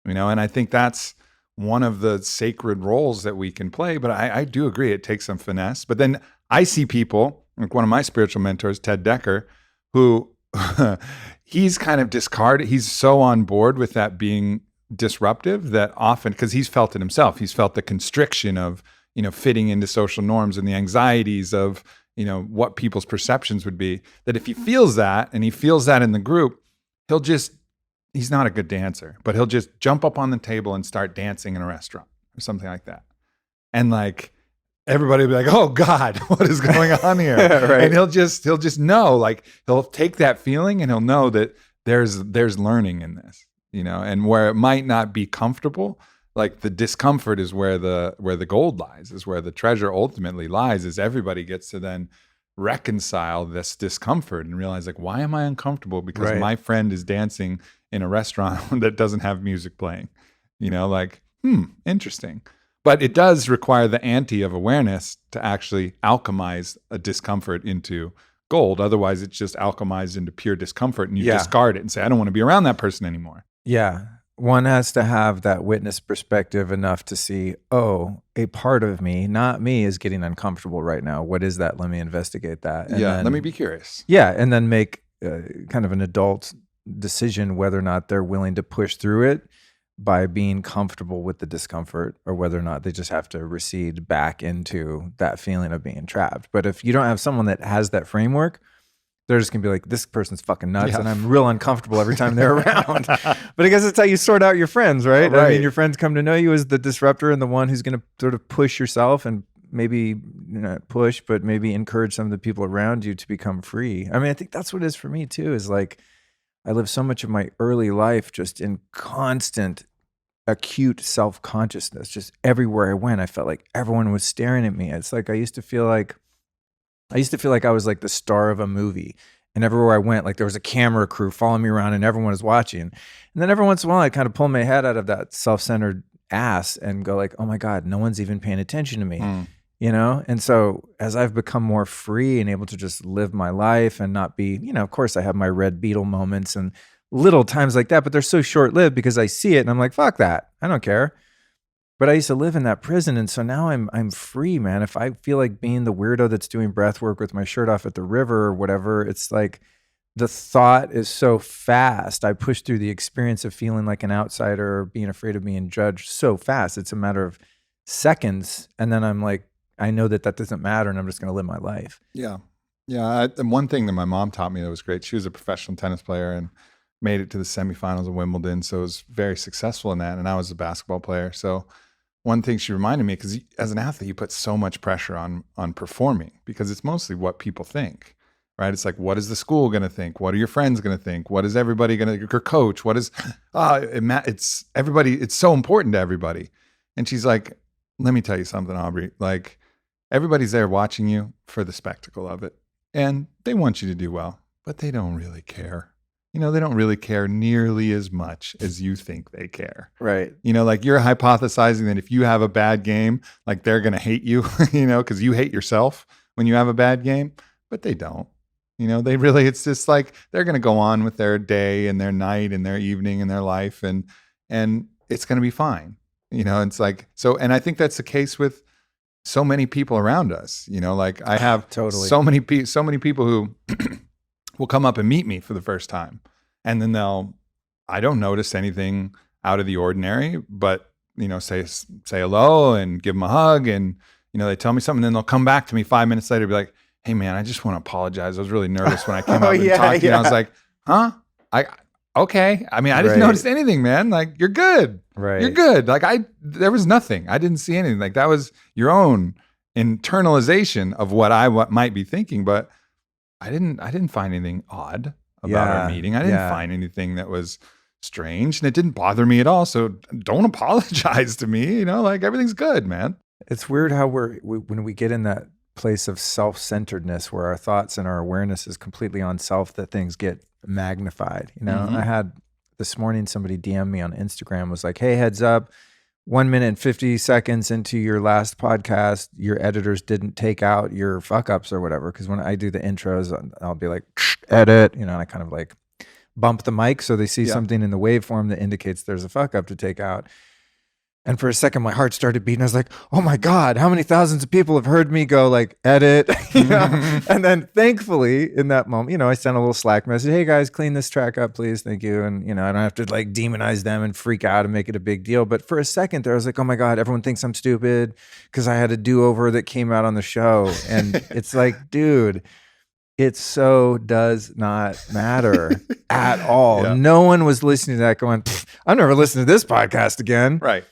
And I think that's one of the sacred roles that we can play. But I do agree it takes some finesse. But then I see people, like one of my spiritual mentors, Ted Decker, who he's kind of discarded. He's so on board with that being disruptive that often, because he's felt it himself, he's felt the constriction of, fitting into social norms and the anxieties of, what people's perceptions would be, that if he feels that, and he feels that in the group, he's not a good dancer, but he'll just jump up on the table and start dancing in a restaurant or something like that. And like, everybody will be like, oh God, what is going on here? Right. And he'll just know, like, he'll take that feeling and he'll know that there's learning in this, and where it might not be comfortable, like the discomfort is where the gold lies, is where the treasure ultimately lies, is everybody gets to then reconcile this discomfort and realize, like, why am I uncomfortable? Because Right. my friend is dancing in a restaurant that doesn't have music playing, like, interesting. But it does require the ante of awareness to actually alchemize a discomfort into gold. Otherwise, it's just alchemized into pure discomfort, and you Yeah. discard it and say, I don't want to be around that person anymore. Yeah. One has to have that witness perspective enough to see, oh, a part of me, not me, is getting uncomfortable right now. What is that? Let me investigate that. And Let then, me be curious. yeah, and then make kind of an adult decision whether or not they're willing to push through it by being comfortable with the discomfort, or whether or not they just have to recede back into that feeling of being trapped. But if you don't have someone that has that framework, they're just gonna be like, this person's fucking nuts, Yeah. and I'm real uncomfortable every time they're around. But I guess that's how you sort out your friends, right? I Right. mean, your friends come to know you as the disruptor and the one who's gonna sort of push yourself, and maybe not push, but maybe encourage some of the people around you to become free. I mean, I think that's what it is for me too, is like, I lived so much of my early life just in constant acute self-consciousness. Just everywhere I went, I felt like everyone was staring at me. It's like I used to feel like I was like the star of a movie, and everywhere I went, like there was a camera crew following me around and everyone was watching. And then every once in a while, I'd kind of pull my head out of that self-centered ass and go like, oh my God, no one's even paying attention to me. And so as I've become more free and able to just live my life and not be, of course I have my red beetle moments and little times like that, but they're so short-lived because I see it and I'm like, fuck that, I don't care. But I used to live in that prison, and so now I'm free, man. If I feel like being the weirdo that's doing breath work with my shirt off at the river or whatever, it's like the thought is so fast. I push through the experience of feeling like an outsider or being afraid of being judged so fast. It's a matter of seconds, and then I'm like, I know that doesn't matter, and I'm just going to live my life. Yeah. And one thing that my mom taught me that was great, she was a professional tennis player and made it to the semifinals of Wimbledon. So was very successful in that. And I was a basketball player. So one thing she reminded me, because as an athlete, you put so much pressure on performing, because it's mostly what people think, right? It's like, what is the school going to think? What are your friends going to think? What is everybody going to, your coach? What is, it's everybody, it's so important to everybody. And she's like, let me tell you something, Aubrey, like everybody's there watching you for the spectacle of it. And they want you to do well, but they don't really care. They don't really care nearly as much as you think they care. Right. Like you're hypothesizing that if you have a bad game, like they're going to hate you, because you hate yourself when you have a bad game, but they don't. They really, it's just like they're going to go on with their day and their night and their evening and their life, and it's going to be fine. It's like, so, and I think that's the case with so many people around us. Like I have Totally. so many people who will come up and meet me for the first time, and then I don't notice anything out of the ordinary, but say hello and give them a hug, and they tell me something, then they'll come back to me 5 minutes later and be like, hey man, I just want to apologize, I was really nervous when I came up and talked to you. And I was like, huh? Okay. I mean, I didn't notice anything, man. Like, you're good. Right. You're good. Like there was nothing. I didn't see anything. Like that was your own internalization of what I might be thinking, but I didn't find anything odd about our meeting. I didn't find anything that was strange, and it didn't bother me at all. So don't apologize to me. Like everything's good, man. It's weird how when we get in that place of self-centeredness where our thoughts and our awareness is completely on self, that things get magnified. I had this morning somebody DM me on Instagram, was like, hey, heads up, 1 minute and 50 seconds into your last podcast, your editors didn't take out your fuck ups or whatever. Because when I do the intros, I'll be like, edit, and I kind of like bump the mic so they see something in the waveform that indicates there's a fuck up to take out. And for a second, my heart started beating. I was like, oh my God, how many thousands of people have heard me go like, edit, And then thankfully in that moment, I sent a little Slack message, hey guys, clean this track up, please. Thank you. And, I don't have to like demonize them and freak out and make it a big deal. But for a second there, I was like, oh my God, everyone thinks I'm stupid because I had a do-over that came out on the show. And it's like, dude, it so does not matter at all. Yeah. No one was listening to that going, I'm never listening to this podcast again. Right.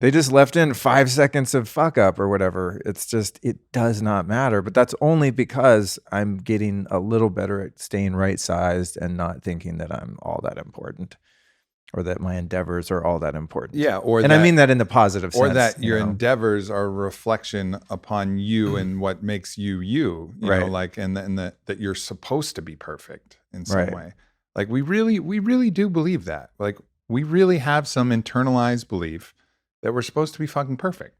They just left in 5 seconds of fuck up or whatever. It's just, it does not matter. But that's only because I'm getting a little better at staying right sized and not thinking that I'm all that important. or that my endeavors are all that important. Yeah, or and I mean that in the positive sense. or that your endeavors are a reflection upon you and what makes you, you Right. know, like, and that you're supposed to be perfect in some way. Like we really do believe that. Like we really have some internalized belief that we're supposed to be fucking perfect.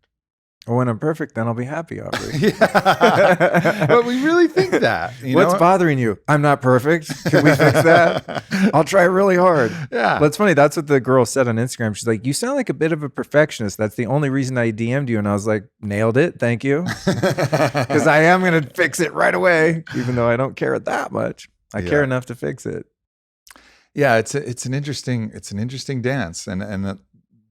Well, when I'm perfect, then I'll be happy, Aubrey. Yeah. But we really think that. What's bothering you? I'm not perfect. Can we fix that? I'll try really hard. Yeah. But it's funny. That's what the girl said on Instagram. She's like, you sound like a bit of a perfectionist. That's the only reason I DM'd you. And I was like, nailed it. Thank you. Because I am going to fix it right away, even though I don't care that much. I care enough to fix it. Yeah. It's an interesting dance. And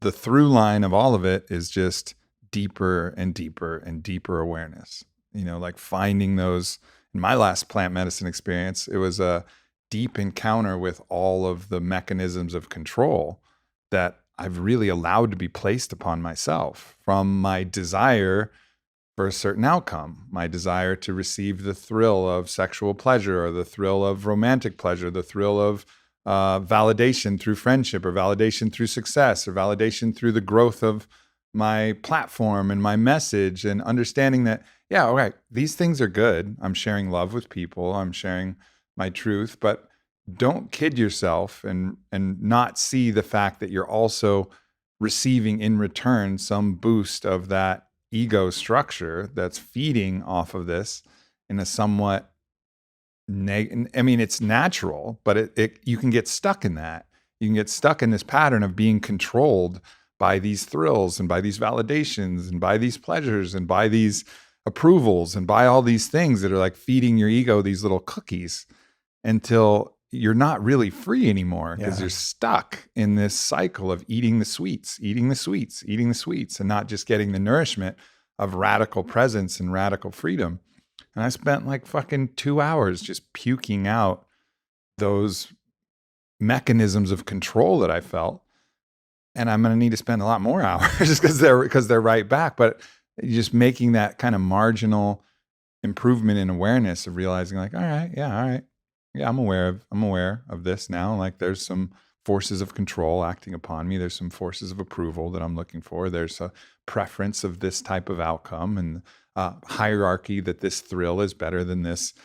the through line of all of it is just deeper and deeper and deeper awareness, like finding those. In my last plant medicine experience, it was a deep encounter with all of the mechanisms of control that I've really allowed to be placed upon myself, from my desire for a certain outcome, my desire to receive the thrill of sexual pleasure or the thrill of romantic pleasure, the thrill of validation through friendship or validation through success or validation through the growth of my platform and my message, and understanding that, all right, these things are good. I'm sharing love with people. I'm sharing my truth, but don't kid yourself and not see the fact that you're also receiving in return some boost of that ego structure that's feeding off of this in a somewhat it's natural, but you can get stuck in that. You can get stuck in this pattern of being controlled by these thrills and by these validations and by these pleasures and by these approvals and by all these things that are like feeding your ego these little cookies until you're not really free anymore, because you're stuck in this cycle of eating the sweets, and not just getting the nourishment of radical presence and radical freedom. And I spent like fucking 2 hours just puking out those mechanisms of control that I felt. And I'm going to need to spend a lot more hours just because they're right back. But just making that kind of marginal improvement in awareness of realizing like, all right, I'm aware of this now. Like there's some forces of control acting upon me. There's some forces of approval that I'm looking for. There's a preference of this type of outcome and hierarchy that this thrill is better than this,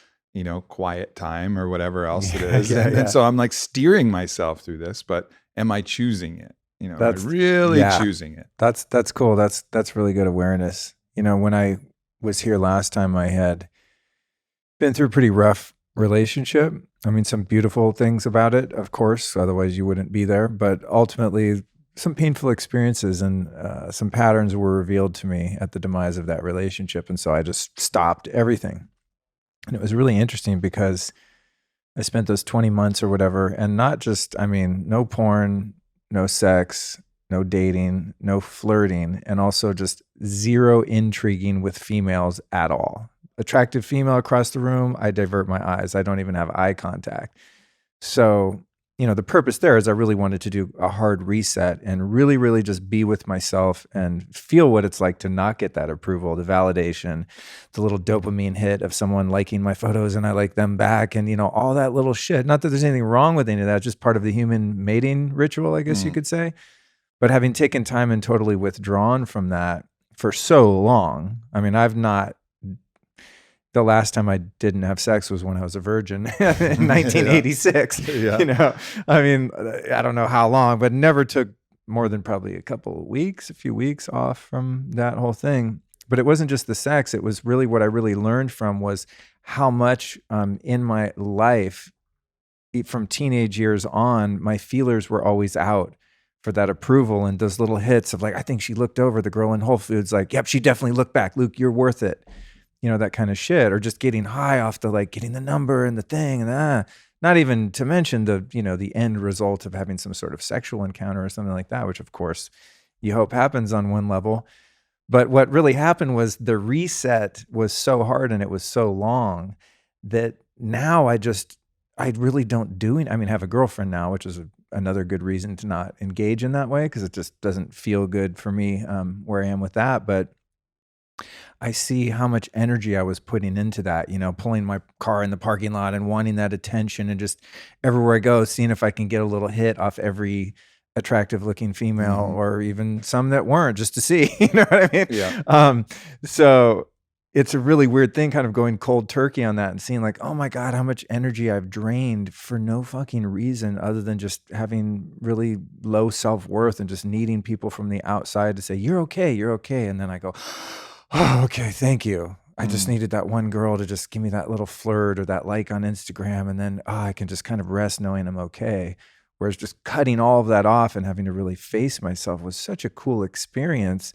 quiet time or whatever else it is. And so I'm like steering myself through this, but am I choosing it? That's really choosing it. That's cool. That's really good awareness. When I was here last time, I had been through a pretty rough relationship. I mean, some beautiful things about it, of course, otherwise you wouldn't be there. But ultimately, some painful experiences and some patterns were revealed to me at the demise of that relationship. And so I just stopped everything. And it was really interesting because I spent those 20 months or whatever, and not just, no porn, no sex, no dating, no flirting, and also just zero intriguing with females at all. Attractive female across the room, I divert my eyes. I don't even have eye contact. So, the purpose there is I really wanted to do a hard reset and really, really just be with myself and feel what it's like to not get that approval, the validation, the little dopamine hit of someone liking my photos and I like them back, and, all that little shit. Not that there's anything wrong with any of that, just part of the human mating ritual, I guess you could say. But having taken time and totally withdrawn from that for so long, the last time I didn't have sex was when I was a virgin in 1986. Yeah. I don't know how long, but never took more than probably a few weeks off from that whole thing. But it wasn't just the sex. It was really what I really learned from was how much in my life, from teenage years on, my feelers were always out for that approval and those little hits of like, I think she looked over, the girl in Whole Foods, like, yep, she definitely looked back. Luke, you're worth it. That kind of shit, or just getting high off the like getting the number and the thing and not even to mention the, the end result of having some sort of sexual encounter or something like that, which of course you hope happens on one level. But what really happened was the reset was so hard and it was so long that now I really don't do it. I have a girlfriend now, which is another good reason to not engage in that way, because it just doesn't feel good for me where I am with that. But I see how much energy I was putting into that, pulling my car in the parking lot and wanting that attention, and just everywhere I go, seeing if I can get a little hit off every attractive looking female or even some that weren't, just to see, you know what I mean? Yeah. So it's a really weird thing kind of going cold turkey on that and seeing like, oh my God, how much energy I've drained for no fucking reason other than just having really low self-worth and just needing people from the outside to say, you're okay. And then I go, oh, okay, thank you. I just needed that one girl to just give me that little flirt or that like on Instagram. And then I can just kind of rest knowing I'm okay. Whereas just cutting all of that off and having to really face myself was such a cool experience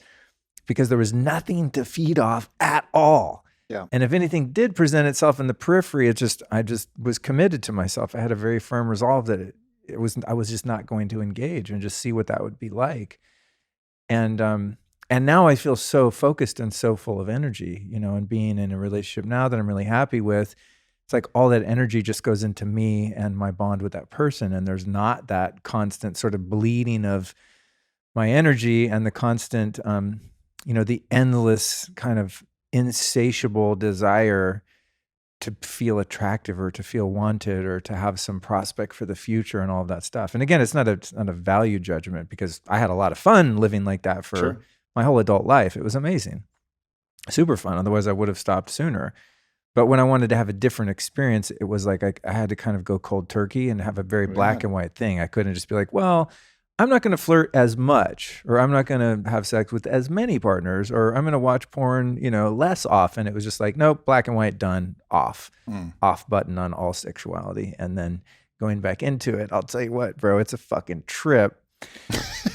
because there was nothing to feed off at all. Yeah. And if anything did present itself in the periphery, I just was committed to myself. I had a very firm resolve that I was just not going to engage and just see what that would be like. And now I feel so focused and so full of energy, you know, and being in a relationship now that I'm really happy with, it's like all that energy just goes into me and my bond with that person. And there's not that constant sort of bleeding of my energy and the constant, the endless kind of insatiable desire to feel attractive or to feel wanted or to have some prospect for the future and all of that stuff. And again, it's not a value judgment because I had a lot of fun living like that for my whole adult life. It was amazing, super fun. Otherwise I would have stopped sooner. But when I wanted to have a different experience, it was like I had to kind of go cold turkey and have a very black and white thing. I couldn't just be like, well, I'm not going to flirt as much, or I'm not going to have sex with as many partners, or I'm going to watch porn, less often. It was just like, nope, black and white, done, off button on all sexuality. And then going back into it, I'll tell you what, bro, it's a fucking trip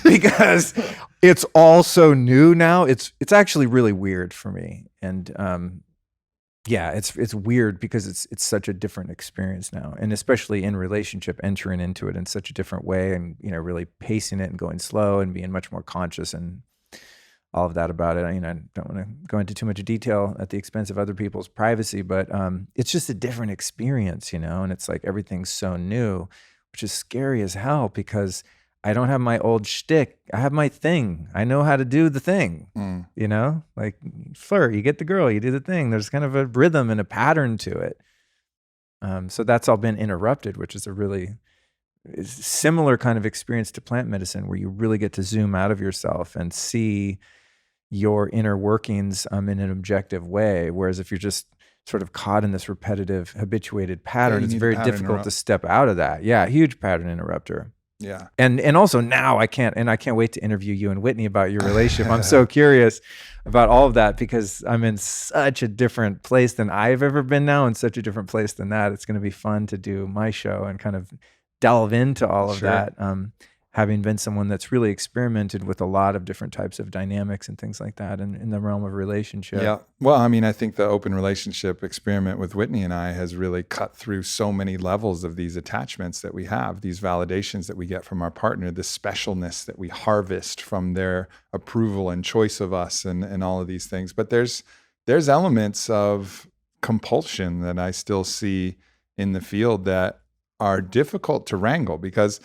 because it's all so new now. It's actually really weird for me. And, yeah, it's weird because it's such a different experience now, and especially in relationship, entering into it in such a different way, and really pacing it and going slow and being much more conscious and all of that about it. I don't want to go into too much detail at the expense of other people's privacy, but it's just a different experience, and it's like everything's so new, which is scary as hell because I don't have my old shtick. I have my thing. I know how to do the thing, like flirt, you get the girl, you do the thing. There's kind of a rhythm and a pattern to it. So that's all been interrupted, which is a really similar kind of experience to plant medicine where you really get to zoom out of yourself and see your inner workings in an objective way. Whereas if you're just sort of caught in this repetitive, habituated pattern, it's very difficult to step out of that. Yeah, huge pattern interrupter. Yeah. And also now I can't wait to interview you and Whitney about your relationship. I'm so curious about all of that because I'm in such a different place than I've ever been now, and such a different place than that. It's going to be fun to do my show and kind of delve into all of that. Having been someone that's really experimented with a lot of different types of dynamics and things like that in the realm of relationship. Yeah. Well, I think the open relationship experiment with Whitney and I has really cut through so many levels of these attachments that we have, these validations that we get from our partner, the specialness that we harvest from their approval and choice of us and all of these things. But there's elements of compulsion that I still see in the field that are difficult to wrangle because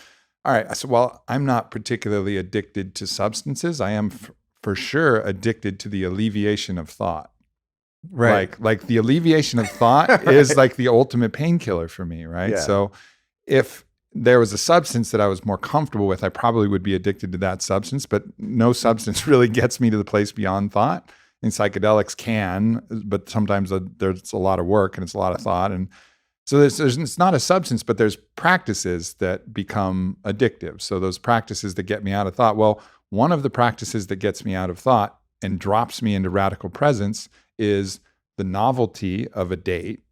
all right. So while I'm not particularly addicted to substances, I am for sure addicted to the alleviation of thought. Right. Like the alleviation of thought is like the ultimate painkiller for me. Right. Yeah. So if there was a substance that I was more comfortable with, I probably would be addicted to that substance, but no substance really gets me to the place beyond thought. And psychedelics can, but sometimes there's a lot of work and it's a lot of thought. And so it's not a substance, but there's practices that become addictive. So those practices that get me out of thought. Well, one of the practices that gets me out of thought and drops me into radical presence is the novelty of a date.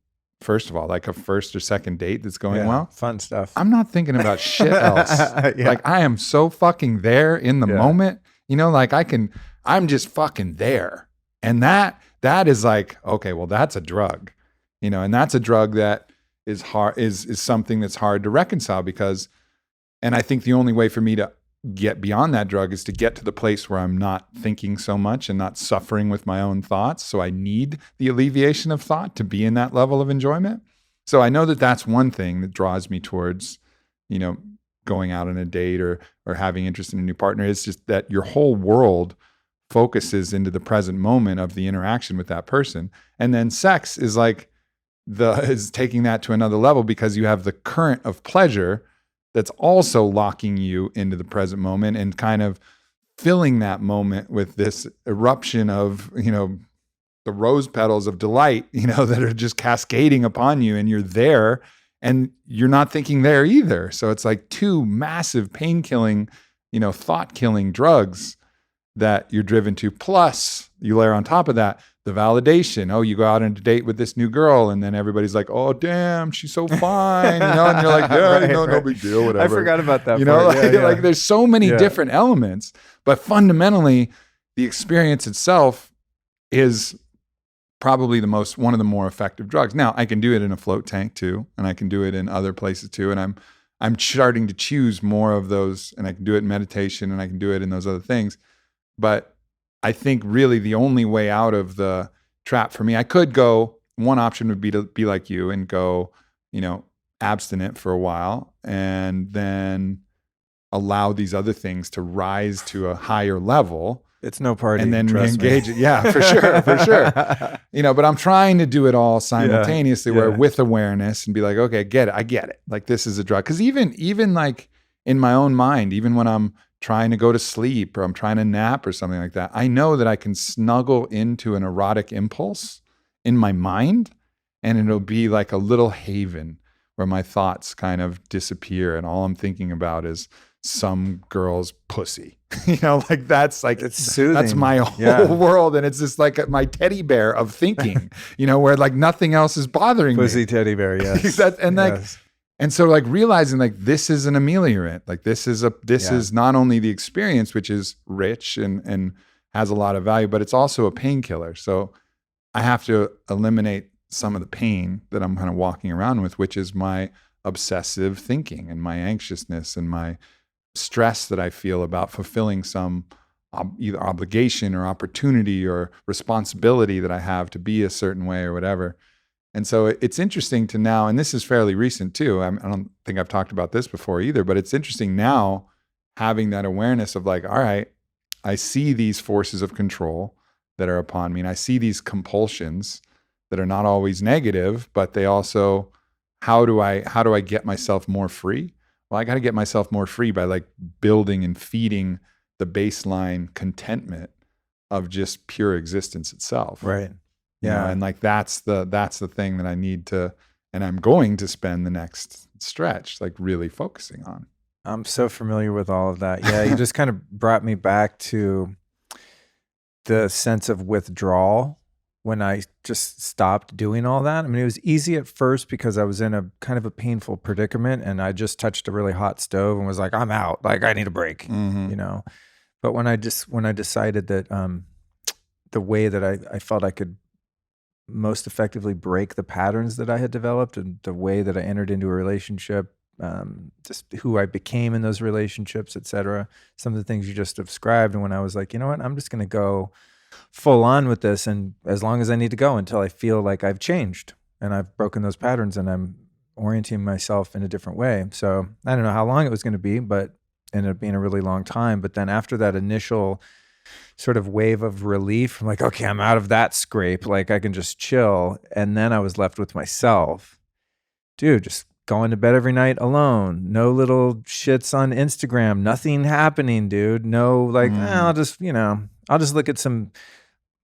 First of all, like a first or second date that's going well. Fun stuff. I'm not thinking about shit else. Like I am so fucking there in the moment. I'm just fucking there. And that is like, okay, well, that's a drug. And that's a drug that is hard, is something that's hard to reconcile because, and I think the only way for me to get beyond that drug is to get to the place where I'm not thinking so much and not suffering with my own thoughts. So I need the alleviation of thought to be in that level of enjoyment. So I know that that's one thing that draws me towards, going out on a date or having interest in a new partner. It's just that your whole world focuses into the present moment of the interaction with that person. And then sex is like, is taking that to another level because you have the current of pleasure that's also locking you into the present moment and kind of filling that moment with this eruption of, the rose petals of delight, that are just cascading upon you, and you're there and you're not thinking there either. So it's like two massive pain killing, thought killing drugs that you're driven to. Plus you layer on top of that the validation. Oh, you go out on a date with this new girl, and then everybody's like, "Oh, damn, she's so fine," and you're like, "Yeah, Right. no big deal, whatever." I forgot about that. Like there's so many different elements, but fundamentally, the experience itself is probably one of the more effective drugs. Now, I can do it in a float tank too, and I can do it in other places too, and I'm starting to choose more of those, and I can do it in meditation, and I can do it in those other things, but I think really the only way out of the trap for me, I could go, one option would be to be like you and go, abstinent for a while and then allow these other things to rise to a higher level. It's no party. And then engage it. Yeah, for sure. But I'm trying to do it all simultaneously where with awareness and be like, okay, I get it. Like this is a drug. Because even like in my own mind, even when I'm trying to go to sleep or I'm trying to nap or something like that, I know that I can snuggle into an erotic impulse in my mind, and it'll be like a little haven where my thoughts kind of disappear and all I'm thinking about is some girl's pussy. It's soothing. That's my whole world, and it's just like my teddy bear of thinking, where like nothing else is bothering pussy me. Teddy bear, yes. And so like realizing like this is an ameliorant, like this is not only the experience, which is rich and has a lot of value, but it's also a painkiller. So I have to eliminate some of the pain that I'm kind of walking around with, which is my obsessive thinking and my anxiousness and my stress that I feel about fulfilling some either obligation or opportunity or responsibility that I have to be a certain way or whatever. And so it's interesting to now, and this is fairly recent too. I don't think I've talked about this before either, but it's interesting now having that awareness of like, all right, I see these forces of control that are upon me, and I see these compulsions that are not always negative, but they also, how do I get myself more free? Well, I got to get myself more free by like building and feeding the baseline contentment of just pure existence itself. Right. Yeah. And like, that's the thing that I need to, and I'm going to spend the next stretch, like really focusing on. I'm so familiar with all of that. Yeah. You just kind of brought me back to the sense of withdrawal when I just stopped doing all that. I mean, it was easy at first because I was in a kind of a painful predicament, and I just touched a really hot stove and was like, I'm out. Like, I need a break, But when I decided that the way that I felt I could most effectively break the patterns that I had developed and the way that I entered into a relationship, just who I became in those relationships, et cetera, some of the things you just described. And when I was like, you know what, I'm just going to go full on with this. And as long as I need to go until I feel like I've changed and I've broken those patterns and I'm orienting myself in a different way. So I don't know how long it was going to be, but it ended up being a really long time. But then after that initial sort of wave of relief, I'm like, okay, I'm out of that scrape. Like I can just chill. And then I was left with myself. Dude, just going to bed every night alone. No little shits on Instagram. Nothing happening, dude. No, like, I'll just look at some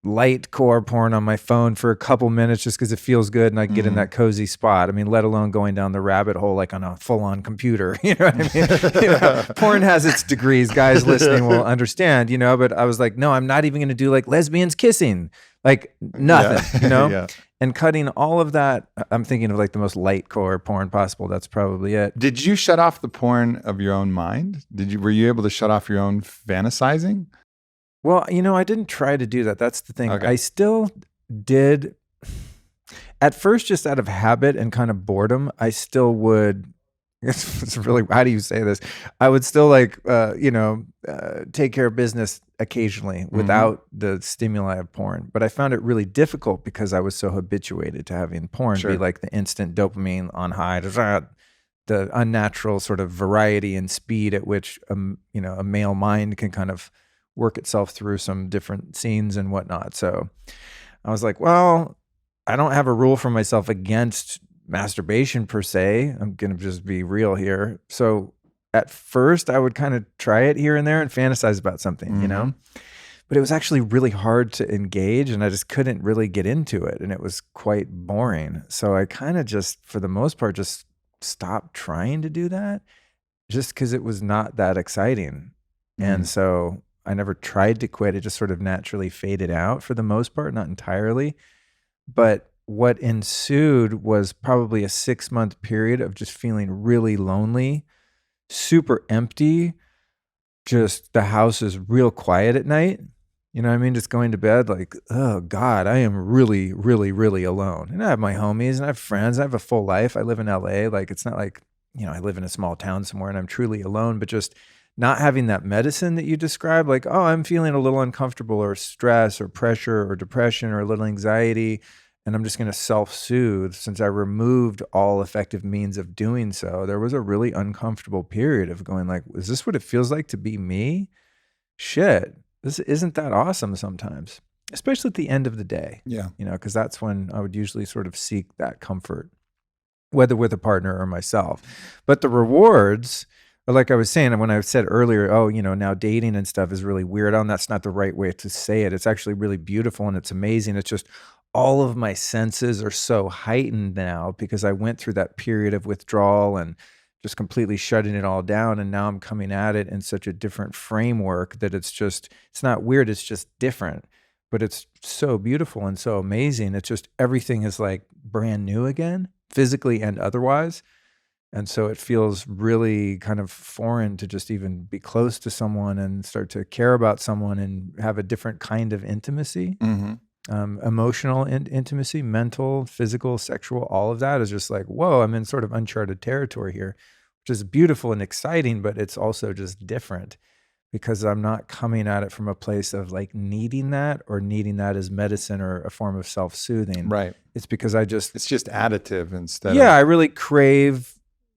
light core porn on my phone for a couple minutes just because it feels good and I get in that cozy spot. I mean, let alone going down the rabbit hole like on a full-on computer. You know what I mean? Porn has its degrees. Guys listening will understand, but I was like, no, I'm not even going to do like lesbians kissing. Like nothing, Yeah. And cutting all of that, I'm thinking of like the most light core porn possible. That's probably it. Did you shut off the porn of your own mind? Were you able to shut off your own fantasizing? Well, I didn't try to do that. That's the thing. Okay. I still did, at first, just out of habit and kind of boredom, I still would, it's really, how do you say this? I would still take care of business occasionally without the stimuli of porn. But I found it really difficult because I was so habituated to having porn be like the instant dopamine on high, the unnatural sort of variety and speed at which, a male mind can kind of work itself through some different scenes and whatnot. So I was like, well, I don't have a rule for myself against masturbation per se. I'm going to just be real here. So at first I would kind of try it here and there and fantasize about something, you know? But it was actually really hard to engage, and I just couldn't really get into it, and it was quite boring. So I kind of just, for the most part, just stopped trying to do that just because it was not that exciting. And so I never tried to quit. It just sort of naturally faded out for the most part, not entirely. But what ensued was probably a 6-month period of just feeling really lonely, super empty. Just the house is real quiet at night. You know what I mean? Just going to bed like, oh God, I am really, really, really alone. And I have my homies and I have friends. I have a full life. I live in LA. Like, it's not like, you know, I live in a small town somewhere and I'm truly alone, but just not having that medicine that you described, like, oh, I'm feeling a little uncomfortable or stress or pressure or depression or a little anxiety. And I'm just going to self-soothe. Since I removed all effective means of doing so, there was a really uncomfortable period of going like, is this what it feels like to be me? Shit. This isn't that awesome sometimes, especially at the end of the day. Yeah. You know, because that's when I would usually sort of seek that comfort, whether with a partner or myself. But the rewards, like I was saying, when I said earlier, oh, you know, now dating and stuff is really weird. Oh, and that's not the right way to say it. It's actually really beautiful and it's amazing. It's just all of my senses are so heightened now because I went through that period of withdrawal and just completely shutting it all down. And now I'm coming at it in such a different framework that it's not weird. It's just different, but it's so beautiful and so amazing. It's just, everything is like brand new again, physically and otherwise. And so it feels really kind of foreign to just even be close to someone and start to care about someone and have a different kind of intimacy. Emotional intimacy, mental, physical, sexual, all of that is just like, whoa, I'm in sort of uncharted territory here, which is beautiful and exciting, but it's also just different because I'm not coming at it from a place of like needing that or needing that as medicine or a form of self-soothing. Right. It's because it's just additive instead I really crave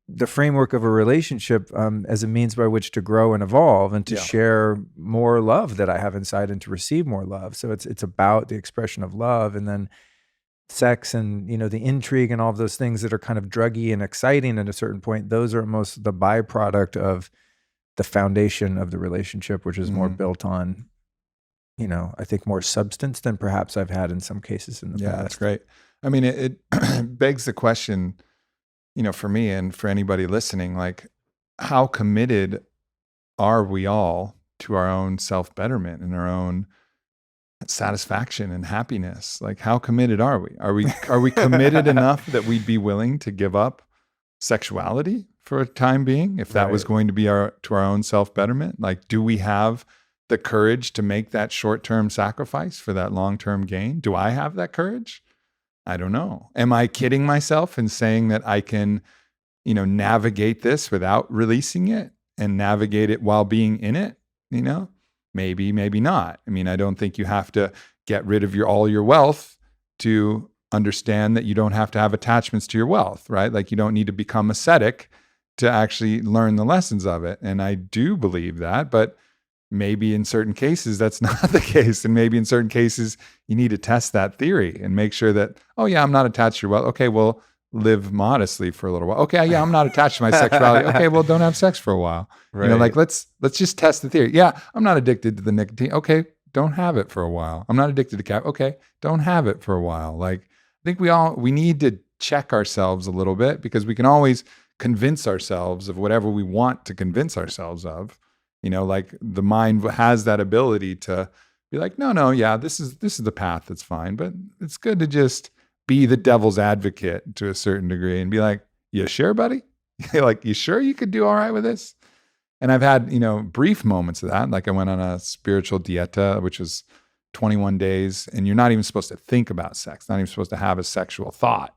the framework of a relationship as a means by which to grow and evolve and to share more love that I have inside and to receive more love. So it's about the expression of love, and then sex and, you know, the intrigue and all of those things that are kind of druggy and exciting at a certain point. Those are most the byproduct of the foundation of the relationship, which is more built on, you know, I think more substance than perhaps I've had in some cases in the past. Yeah, that's great. I mean, it begs the question, you know, for me and for anybody listening, like, how committed are we all to our own self-betterment and our own satisfaction and happiness? Like, how committed are we? Are we committed enough that we'd be willing to give up sexuality for a time being, if that was going to be to our own self-betterment? Like, do we have the courage to make that short-term sacrifice for that long-term gain? Do I have that courage? I don't know. Am I kidding myself in saying that I can, you know, navigate this without releasing it and navigate it while being in it? You know, maybe, maybe not. I mean, I don't think you have to get rid of all your wealth to understand that you don't have to have attachments to your wealth, right? Like, you don't need to become ascetic to actually learn the lessons of it. And I do believe that, but maybe in certain cases that's not the case. And maybe in certain cases you need to test that theory and make sure that, oh yeah, I'm not attached to your wealth. Okay, well, live modestly for a little while. Okay, yeah, I'm not attached to my sexuality. Okay, well, don't have sex for a while. Right. You know, like, let's just test the theory. Yeah, I'm not addicted to the nicotine. Okay, don't have it for a while. I'm not addicted to caffeine. Okay, don't have it for a while. Like, I think we need to check ourselves a little bit, because we can always convince ourselves of whatever we want to convince ourselves of. You know, like, the mind has that ability to be like, no, yeah, this is the path that's fine. But it's good to just be the devil's advocate to a certain degree and be like, you sure, buddy? Like, you sure you could do all right with this? And I've had, you know, brief moments of that. Like, I went on a spiritual dieta, which was 21 days, and you're not even supposed to think about sex, not even supposed to have a sexual thought,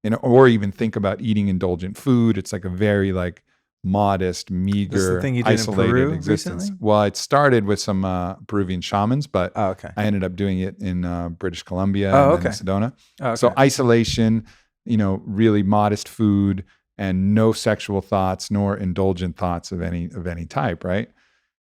you know, or even think about eating indulgent food. It's like a very like modest, meager, isolated existence. Recently? Well, it started with some Peruvian shamans, but I ended up doing it in British Columbia and in Sedona. So isolation, you know, really modest food and no sexual thoughts nor indulgent thoughts of any type, right?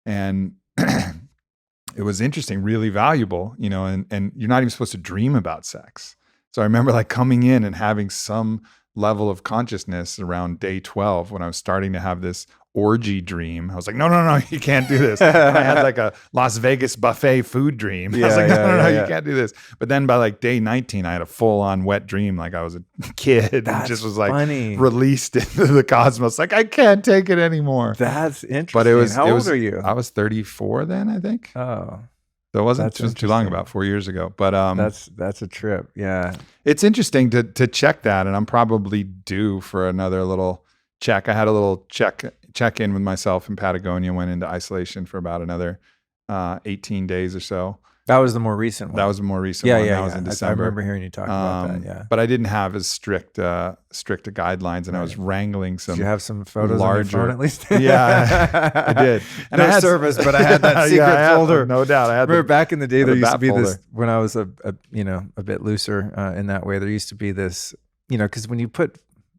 And it was interesting, really valuable, you know, and you're not even supposed to dream about sex. So I remember like coming in and having some level of consciousness around day 12 when I was starting to have this orgy dream. I was like, no, you can't do this. And I had like a Las Vegas buffet food dream. I was like, no, you can't do this. But then by like day 19, I had a full on wet dream. Like I was a kid and just was like released into the cosmos. Like I can't take it anymore. That's interesting. But it was, how old are you? I was 34 then, I think. Oh. So it wasn't too long, about 4 years ago. But that's a trip. Yeah. It's interesting to check that. And I'm probably due for another little check. I had a little check in with myself in Patagonia, went into isolation for about another 18 days or so. That was the more recent one. That was the more recent one. That was in December. I remember hearing you talk about that. Yeah. But I didn't have as strict guidelines, and I was wrangling some. Did you have some photos on your phone at least? Yeah, I did. And I had service, but I had that secret folder. No doubt. I remember back in the day, there used to be folder. this, when I was a bit looser in that way, there used to be this, because when you put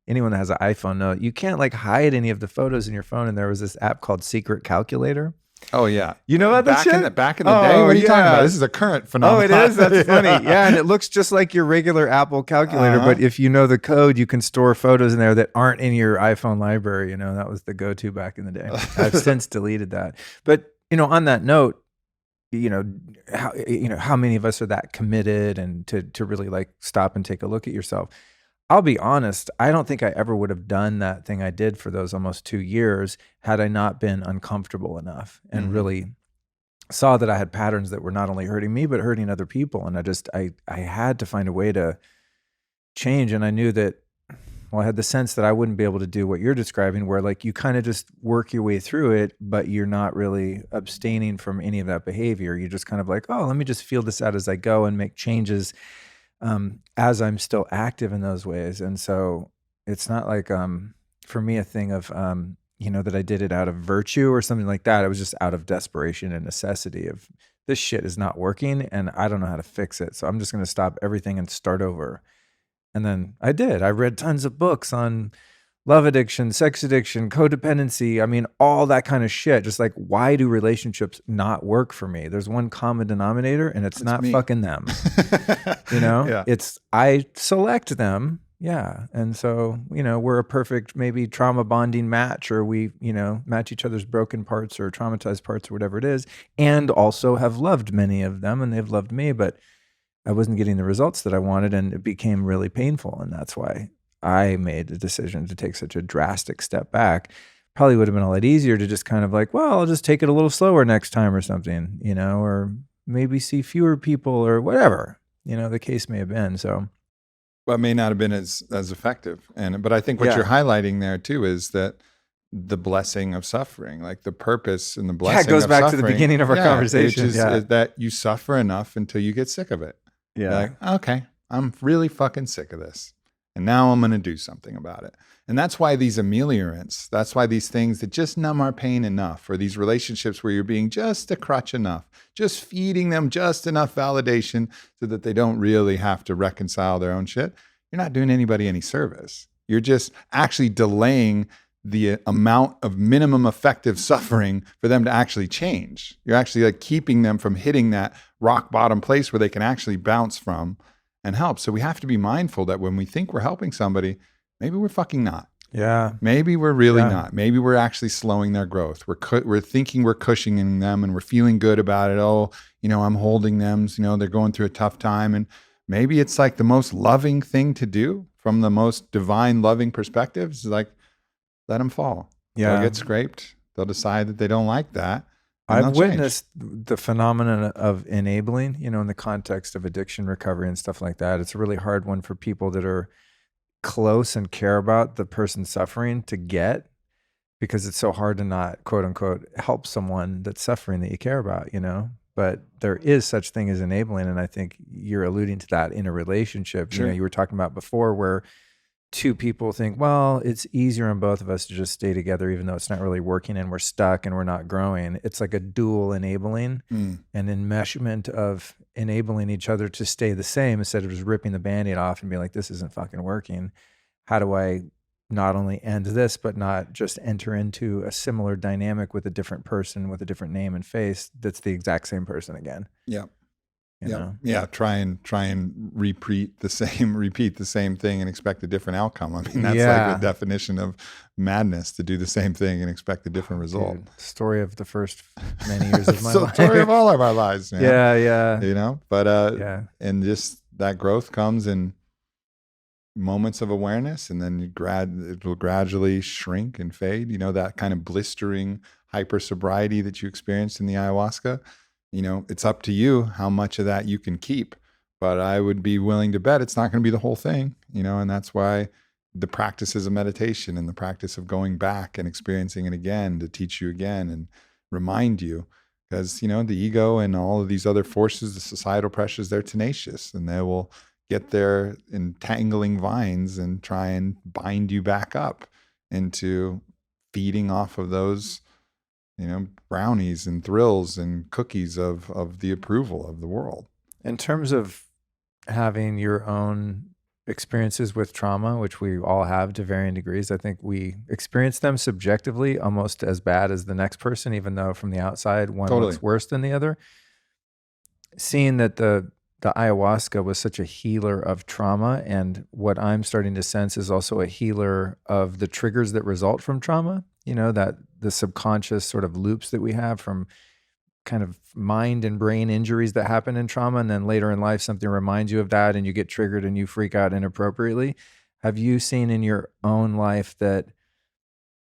anyone that has an iPhone know, you can't like hide any of the photos in your phone. And there was this app called Secret Calculator. Oh yeah, you know about that shit? Back in the day, what are you talking about? This is a current phenomenon. Oh, it is. That's funny. Yeah, and it looks just like your regular Apple calculator, but if you know the code, you can store photos in there that aren't in your iPhone library. That was the go-to back in the day. I've since deleted that. But on that note, how many of us are that committed and to really like stop and take a look at yourself? I'll be honest, I don't think I ever would have done that thing I did for those almost 2 years had I not been uncomfortable enough and really saw that I had patterns that were not only hurting me, but hurting other people. And I had to find a way to change. And I knew that, I had the sense that I wouldn't be able to do what you're describing, where like you kind of just work your way through it, but you're not really abstaining from any of that behavior. You're just kind of like, oh, let me just feel this out as I go and make changes as I'm still active in those ways. And so it's not like, for me, a thing of, that I did it out of virtue or something like that. It was just out of desperation and necessity of this shit is not working and I don't know how to fix it. So I'm just going to stop everything and start over. And then I did. I read tons of books on love addiction, sex addiction, codependency. I mean, all that kind of shit. Just like, why do relationships not work for me? There's one common denominator and it's not me. Fucking them. Yeah. It's I select them. Yeah. And so, we're a perfect maybe trauma bonding match, or we, match each other's broken parts or traumatized parts or whatever it is, and also have loved many of them and they've loved me, but I wasn't getting the results that I wanted and it became really painful. And that's why I made the decision to take such a drastic step back. Probably would have been a lot easier to just kind of like, well, I'll just take it a little slower next time or something, or maybe see fewer people or whatever, the case may have been. So, well, it may not have been as effective. But I think what you're highlighting there too is that the blessing of suffering, like the purpose and the blessing. Yeah, it goes back to the beginning of our conversation. Is that you suffer enough until you get sick of it. Yeah. You're like, okay, I'm really fucking sick of this. And now I'm going to do something about it. And that's why these ameliorants, that's why these things that just numb our pain enough, or these relationships where you're being just a crutch enough, just feeding them just enough validation so that they don't really have to reconcile their own shit. You're not doing anybody any service. You're just actually delaying the amount of minimum effective suffering for them to actually change. You're actually like keeping them from hitting that rock bottom place where they can actually bounce from and help. So we have to be mindful that when we think we're helping somebody, maybe we're fucking not. Yeah. Maybe we're really not. Maybe we're actually slowing their growth. We're thinking we're cushioning them and we're feeling good about it. Oh, I'm holding them. They're going through a tough time. And maybe it's like the most loving thing to do from the most divine loving perspective is like, let them fall. Yeah. They'll get scraped. They'll decide that they don't like that. I've witnessed the phenomenon of enabling, in the context of addiction recovery and stuff like that. It's a really hard one for people that are close and care about the person suffering to get, because it's so hard to not, quote unquote, help someone that's suffering that you care about, But there is such thing as enabling. And I think you're alluding to that in a relationship. Sure. You were talking about before where two people think, well, it's easier on both of us to just stay together, even though it's not really working and we're stuck and we're not growing. It's like a dual enabling and enmeshment of enabling each other to stay the same instead of just ripping the Band-Aid off and being like, this isn't fucking working. How do I not only end this, but not just enter into a similar dynamic with a different person with a different name and face that's the exact same person again? Yeah. you know? Yeah. Try and repeat the same thing and expect a different outcome. I mean, that's like the definition of madness, to do the same thing and expect a different result. Dude, story of the first many years of my life. Story of all of our lives, man. Yeah. You know, but and just that growth comes in moments of awareness, and then it will gradually shrink and fade. You know, that kind of blistering hyper sobriety that you experienced in the ayahuasca. You know, it's up to you how much of that you can keep, but I would be willing to bet it's not going to be the whole thing, you know, and that's why the practices of meditation and the practice of going back and experiencing it again to teach you again and remind you, because, you know, the ego and all of these other forces, the societal pressures, they're tenacious, and they will get their entangling vines and try and bind you back up into feeding off of those, you know, brownies and thrills and cookies of the approval of the world. In terms of having your own experiences with trauma, which we all have to varying degrees, I think we experience them subjectively almost as bad as the next person, even though from the outside one looks worse than the other. Seeing that the ayahuasca was such a healer of trauma, and what I'm starting to sense is also a healer of the triggers that result from trauma, you know, that the subconscious sort of loops that we have from kind of mind and brain injuries that happen in trauma. And then later in life, something reminds you of that and you get triggered and you freak out inappropriately. Have you seen in your own life that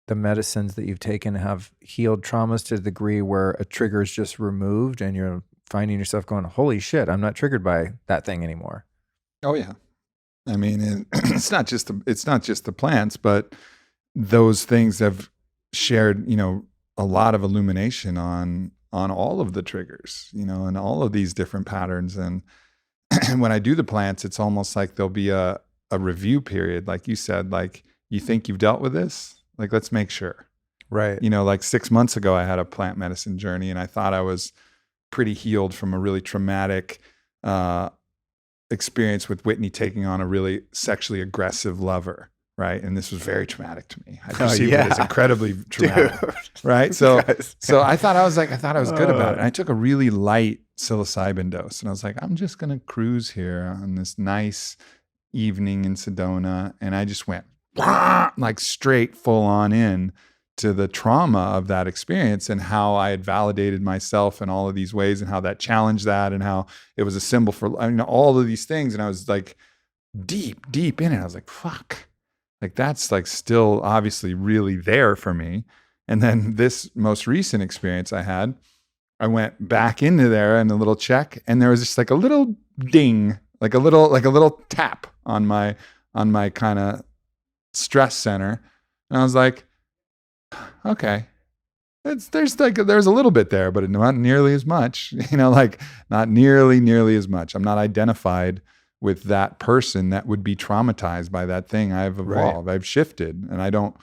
the medicines that you've taken have healed traumas to the degree where a trigger is just removed and you're finding yourself going, holy shit, I'm not triggered by that thing anymore? Oh yeah. I mean, it's not just the plants, but those things have shared, you know, a lot of illumination on all of the triggers, you know, and all of these different patterns. And when I do the plants, it's almost like there'll be a review period. Like you said, like, you think you've dealt with this? Like, let's make sure. Right. You know, like 6 months ago, I had a plant medicine journey, and I thought I was pretty healed from a really traumatic experience with Whitney taking on a really sexually aggressive lover. Right. And this was very traumatic to me. I perceived it as incredibly traumatic. Dude. Right. So I thought I was good about it. And I took a really light psilocybin dose, and I was like, I'm just going to cruise here on this nice evening in Sedona. And I just went like straight full on in to the trauma of that experience and how I had validated myself in all of these ways and how that challenged that and how it was a symbol for, I mean, all of these things. And I was like deep in it. I was like, fuck. Like, that's like still obviously really there for me. And then this most recent experience I had, I went back into there and a little check, and there was just like a little ding, like a little tap on my kind of stress center. And I was like, okay, there's a little bit there, but not nearly as much, you know, like not nearly as much. I'm not identified with that person that would be traumatized by that thing. I've evolved, right. I've shifted, and I don't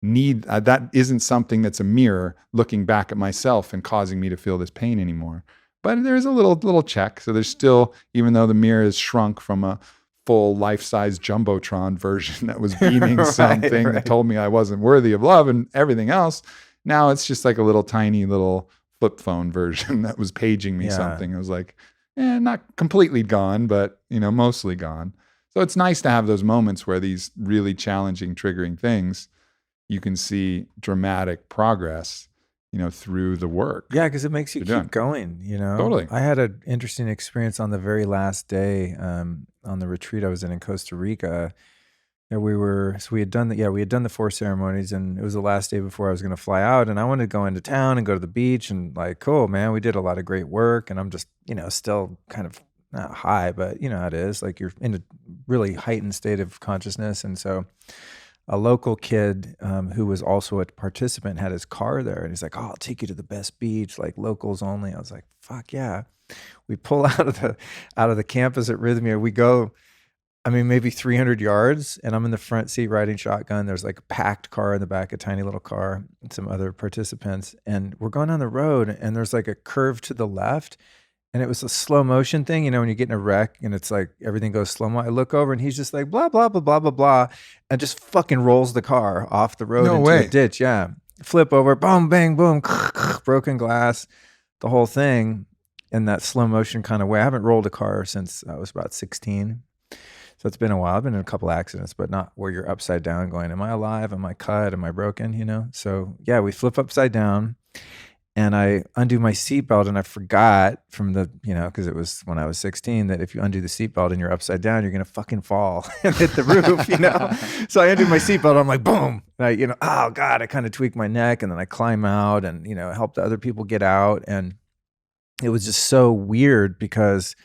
need, that isn't something that's a mirror looking back at myself and causing me to feel this pain anymore. But there's a little check. So there's still, even though the mirror is shrunk from a full life-size Jumbotron version that was beaming something that told me I wasn't worthy of love and everything else, now it's just like a little tiny little flip phone version that was paging me something. It was like, not completely gone, but, you know, mostly gone. So it's nice to have those moments where these really challenging, triggering things, you can see dramatic progress, you know, through the work. Yeah, because it makes you keep going, you know? Totally. I had an interesting experience on the very last day on the retreat I was in Costa Rica. And we had done the 4 ceremonies, and it was the last day before I was going to fly out, and I wanted to go into town and go to the beach, and like, cool, man, we did a lot of great work, and I'm just, you know, still kind of not high, but you know how it is, like you're in a really heightened state of consciousness. And so a local kid who was also a participant had his car there, and he's like, oh, I'll take you to the best beach, like locals only. I was like, fuck yeah. We pull out of the campus at Rhythmia. We go, I mean, maybe 300 yards, and I'm in the front seat riding shotgun. There's like a packed car in the back, a tiny little car, and some other participants. And we're going down the road, and there's like a curve to the left, and it was a slow motion thing. You know, when you get in a wreck and it's like everything goes slow-mo, I look over and he's just like, blah, blah, blah, blah, blah, blah, and just fucking rolls the car off the road into a ditch. Yeah. Flip over, boom, bang, boom, broken glass, the whole thing. in that slow motion kind of way. I haven't rolled a car since I was about 16. So it's been a while. I've been in a couple accidents, but not where you're upside down going, am I alive? Am I cut? Am I broken? You know? So yeah, we flip upside down and I undo my seatbelt, and I forgot from the, you know, because it was when I was 16, that if you undo the seatbelt and you're upside down, you're going to fucking fall and hit the roof, you know? So I undo my seatbelt. I'm like, boom. And I, you know, oh God, I kind of tweak my neck, and then I climb out and, you know, help the other people get out. And it was just so weird because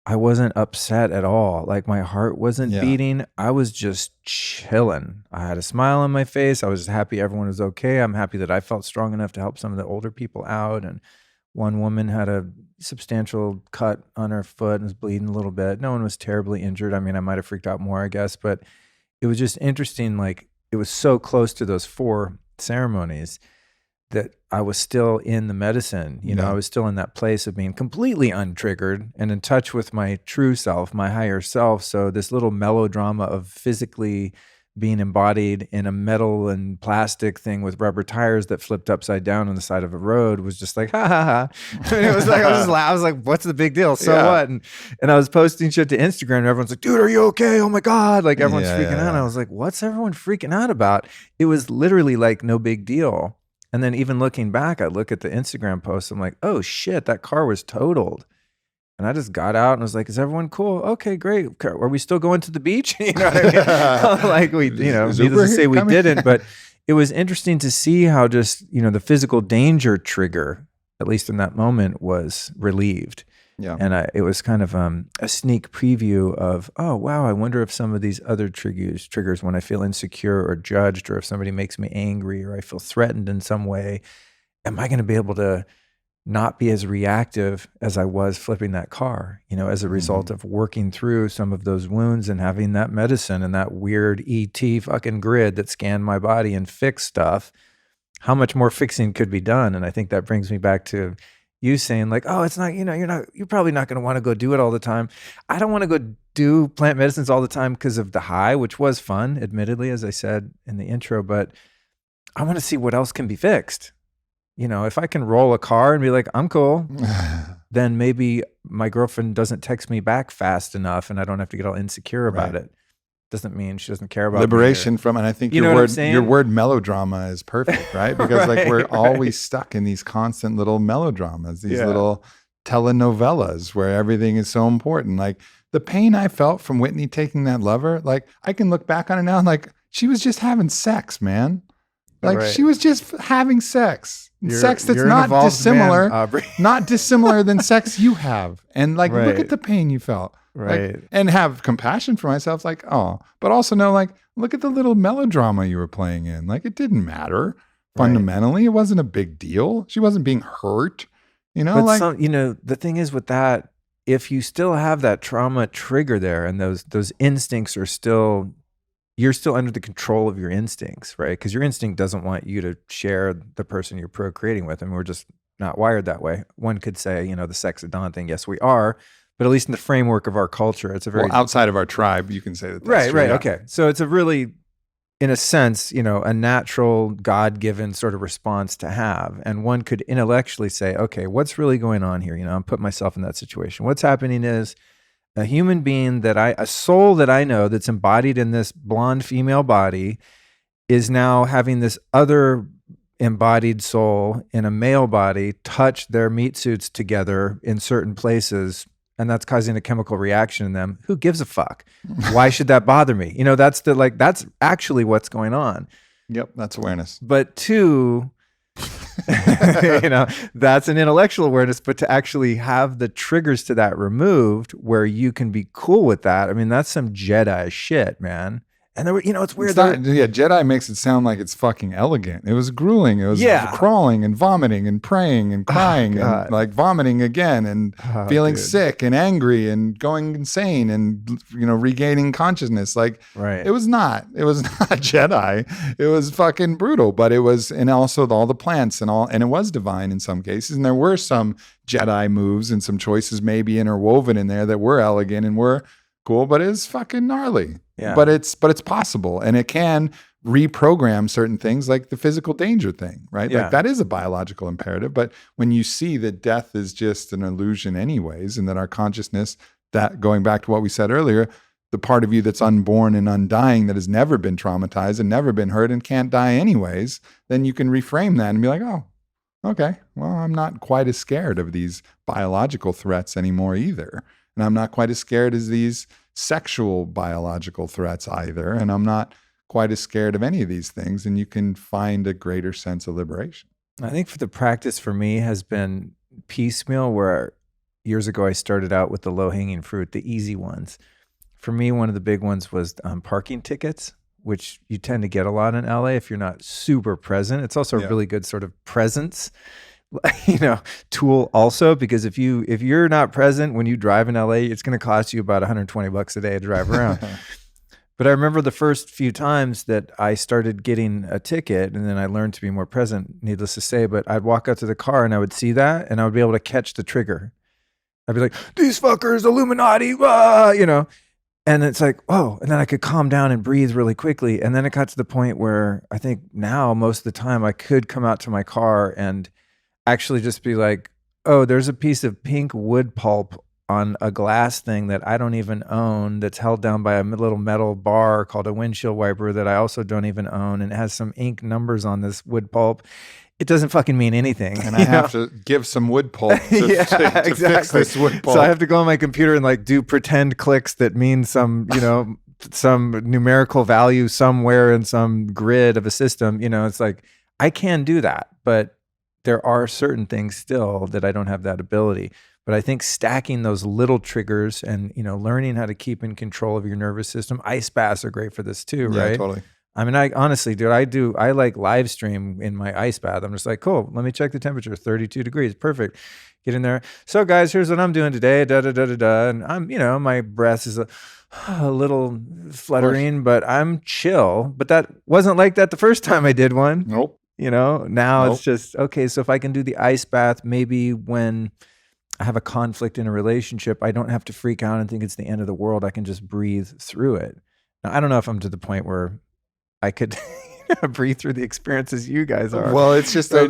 I wasn't upset at all. Like my heart wasn't beating. I was just chilling. I had a smile on my face. I was happy everyone was okay. I'm happy that I felt strong enough to help some of the older people out. And one woman had a substantial cut on her foot and was bleeding a little bit. No one was terribly injured. I mean, I might have freaked out more, I guess, but it was just interesting. Like it was so close to those 4 ceremonies that I was still in the medicine, you know, I was still in that place of being completely untriggered and in touch with my true self, my higher self. So this little melodrama of physically being embodied in a metal and plastic thing with rubber tires that flipped upside down on the side of a road was just like, ha ha ha. And it was like, I was like, what's the big deal? So what? And I was posting shit to Instagram and everyone's like, dude, are you okay? Oh my God. Like everyone's freaking out. And I was like, what's everyone freaking out about? It was literally like no big deal. And then even looking back, I look at the Instagram post. I'm like, oh shit, that car was totaled. And I just got out and was like, is everyone cool? Okay, great. Are we still going to the beach? You know what I mean? Like we, you know, needless to say we didn't, but it was interesting to see how just, you know, the physical danger trigger, at least in that moment, was relieved. Yeah. And it was kind of a sneak preview of, oh, wow, I wonder if some of these other triggers when I feel insecure or judged, or if somebody makes me angry or I feel threatened in some way, am I going to be able to not be as reactive as I was flipping that car, you know, as a result of working through some of those wounds and having that medicine and that weird ET fucking grid that scanned my body and fixed stuff. How much more fixing could be done? And I think that brings me back to you saying like, oh, it's not, you know, you're probably not going to want to go do it all the time. I don't want to go do plant medicines all the time because of the high, which was fun, admittedly, as I said in the intro, but I want to see what else can be fixed. You know, if I can roll a car and be like, I'm cool, then maybe my girlfriend doesn't text me back fast enough and I don't have to get all insecure about it. Doesn't mean she doesn't care about liberation from, and I think your word melodrama is perfect, right? Because like we're always stuck in these constant little melodramas, these little telenovelas where everything is so important. Like the pain I felt from Whitney taking that lover, like I can look back on it now and like she was just having sex, man. Like she was just having sex. Sex that's not dissimilar, not dissimilar than sex you have. And like look at the pain you felt. Right. Like, and have compassion for myself, like, oh, but also know, like, look at the little melodrama you were playing in. Like, it didn't matter. Fundamentally, it wasn't a big deal. She wasn't being hurt, you know? But like, you know, the thing is with that, if you still have that trauma trigger there and those instincts are still, you're still under the control of your instincts, right? Because your instinct doesn't want you to share the person you're procreating with. I mean, we're just not wired that way. One could say, you know, the sex at dawn thing, yes, we are. But at least in the framework of our culture, it's a very outside of our tribe, you can say that. Right. Okay. So it's a really, in a sense, you know, a natural God-given sort of response to have. And one could intellectually say, okay, what's really going on here? You know, I'm putting myself in that situation. What's happening is a human being a soul that I know that's embodied in this blonde female body is now having this other embodied soul in a male body touch their meat suits together in certain places. And that's causing a chemical reaction in them. Who gives a fuck? Why should that bother me? You know, that's actually what's going on. Yep, that's awareness. But two, you know, that's an intellectual awareness, but to actually have the triggers to that removed where you can be cool with that. I mean, that's some Jedi shit, man. And there were, you know, it's weird. Jedi makes it sound like it's fucking elegant. It was grueling. It was crawling and vomiting and praying and crying and like vomiting again and feeling sick and angry and going insane and, you know, regaining consciousness. Like it was not Jedi. It was fucking brutal, but it was, and also all the plants and it was divine in some cases. And there were some Jedi moves and some choices maybe interwoven in there that were elegant and were cool, but it's fucking gnarly. Yeah. But it's possible, and it can reprogram certain things like the physical danger thing, right? Yeah. Like that is a biological imperative. But when you see that death is just an illusion anyways, and that our consciousness, that going back to what we said earlier, the part of you that's unborn and undying that has never been traumatized and never been hurt and can't die anyways, then you can reframe that and be like, oh, okay, well, I'm not quite as scared of these biological threats anymore either. And I'm not quite as scared as these sexual biological threats either. And I'm not quite as scared of any of these things, and you can find a greater sense of liberation. I think for the practice for me has been piecemeal, where years ago I started out with the low-hanging fruit, the easy ones. For me, one of the big ones was parking tickets, which you tend to get a lot in LA if you're not super present. It's also a really good sort of presence, tool also, because if you're not present when you drive in LA, it's going to cost you about $120 a day to drive around. But I remember the first few times that I started getting a ticket, and then I learned to be more present, needless to say, but I'd walk out to the car and I would see that and I would be able to catch the trigger. I'd be like, these fuckers, Illuminati, and it's like, oh, and then I could calm down and breathe really quickly. And then it got to the point where I think now most of the time I could come out to my car and actually just be like, oh, there's a piece of pink wood pulp on a glass thing that I don't even own, that's held down by a little metal bar called a windshield wiper that I also don't even own, and it has some ink numbers on this wood pulp. It doesn't fucking mean anything. And I have to give some wood pulp to fix this wood pulp. So I have to go on my computer and like do pretend clicks that mean some, some numerical value somewhere in some grid of a system. It's like, I can do that, but there are certain things still that I don't have that ability. But I think stacking those little triggers and, learning how to keep in control of your nervous system. Ice baths are great for this too, right? Yeah, totally. I mean, I honestly, dude, I like live stream in my ice bath. I'm just like, cool, let me check the temperature, 32 degrees, perfect. Get in there. So guys, here's what I'm doing today, da-da-da-da-da. And I'm, my breath is a little fluttering, but I'm chill. But that wasn't like that the first time I did one. Nope. Now it's just, okay, so if I can do the ice bath, maybe when I have a conflict in a relationship, I don't have to freak out and think it's the end of the world. I can just breathe through it. Now, I don't know if I'm to the point where I could breathe through the experiences you guys are. Well, it's just a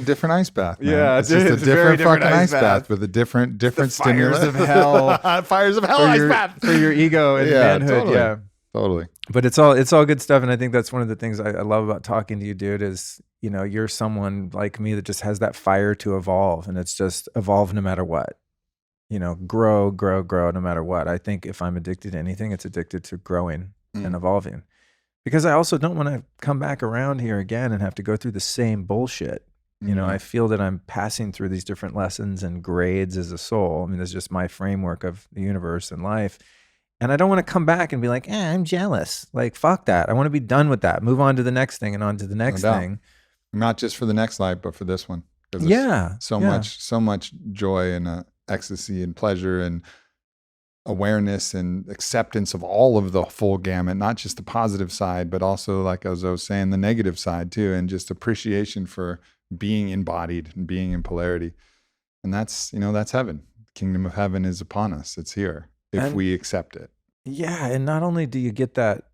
different ice bath, man. Yeah, it's just a different fucking ice bath with a different stimulus. Fires of hell. Fires of hell ice bath. For your ego and manhood. Totally. Yeah. Totally. But it's all good stuff. And I think that's one of the things I love about talking to you, dude, is, you're someone like me that just has that fire to evolve, and it's just evolve no matter what. Grow no matter what. I think if I'm addicted to anything, it's addicted to growing and evolving. Because I also don't want to come back around here again and have to go through the same bullshit. I feel that I'm passing through these different lessons and grades as a soul. I mean, that's just my framework of the universe and life. And I don't want to come back and be like, I'm jealous. Like, fuck that. I want to be done with that. Move on to the next thing and on to the next thing. Not just for the next life, but for this one. So much joy and ecstasy and pleasure and awareness and acceptance of all of the full gamut, not just the positive side, but also, like as I was saying, the negative side too, and just appreciation for being embodied and being in polarity. And that's heaven. The kingdom of heaven is upon us. It's here if we accept it. Yeah. And not only do you get that,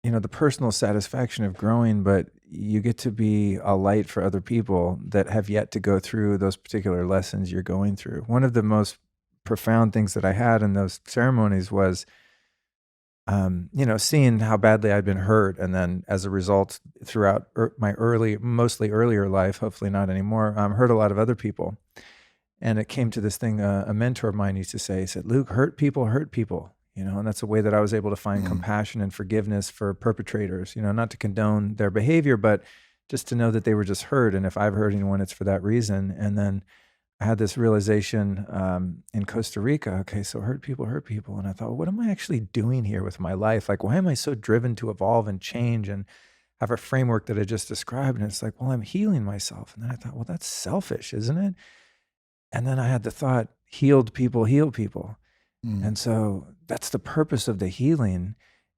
the personal satisfaction of growing, but you get to be a light for other people that have yet to go through those particular lessons you're going through. One of the most profound things that I had in those ceremonies was, seeing how badly I'd been hurt. And then as a result, throughout my mostly earlier life, hopefully not anymore, hurt a lot of other people. And it came to this thing, a mentor of mine used to say, he said, Luke, hurt people, and that's a way that I was able to find compassion and forgiveness for perpetrators, not to condone their behavior, but just to know that they were just hurt. And if I've hurt anyone, it's for that reason. And then I had this realization in Costa Rica. Okay, so hurt people. And I thought, what am I actually doing here with my life? Like, why am I so driven to evolve and change and have a framework that I just described? And it's like, well, I'm healing myself. And then I thought, well, that's selfish, isn't it? And then I had the thought, healed people heal people. And so that's the purpose of the healing,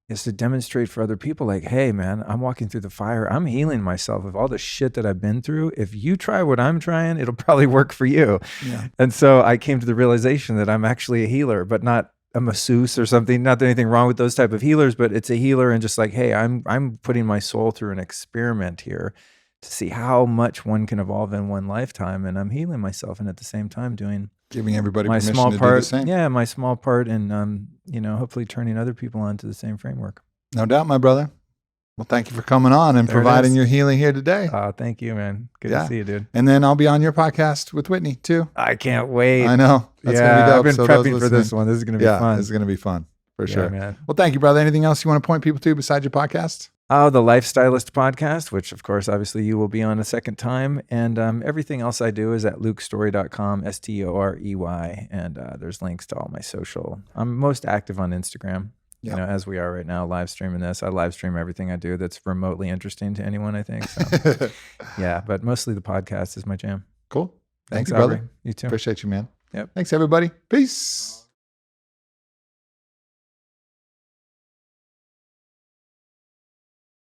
is to demonstrate for other people, like, hey, man, I'm walking through the fire. I'm healing myself of all the shit that I've been through. If you try what I'm trying, it'll probably work for you. Yeah. And so I came to the realization that I'm actually a healer, but not a masseuse or something. Not that anything wrong with those type of healers, but it's a healer and just like, hey, I'm putting my soul through an experiment here to see how much one can evolve in one lifetime, and I'm healing myself, and at the same time giving everybody my permission small to part. do the same. Yeah, my small part, and hopefully turning other people onto the same framework. No doubt, my brother. Well, thank you for coming on and providing your healing here today. Thank you, man. Good to see you, dude. And then I'll be on your podcast with Whitney too. I can't wait. I know. That's gonna be dope. I've been So prepping for this one. This is going to be fun. This is going to be fun for sure. Man. Well, thank you, brother. Anything else you want to point people to besides your podcast? Oh, the Lifestylist podcast, which of course, obviously you will be on a second time. And everything else I do is at lukestory.com, STOREY. And there's links to all my social. I'm most active on Instagram, as we are right now, live streaming this. I live stream everything I do that's remotely interesting to anyone, I think. So yeah, but mostly the podcast is my jam. Cool. Thanks, Aubrey. brother. You too. Appreciate you, man. Yep. Thanks, everybody. Peace.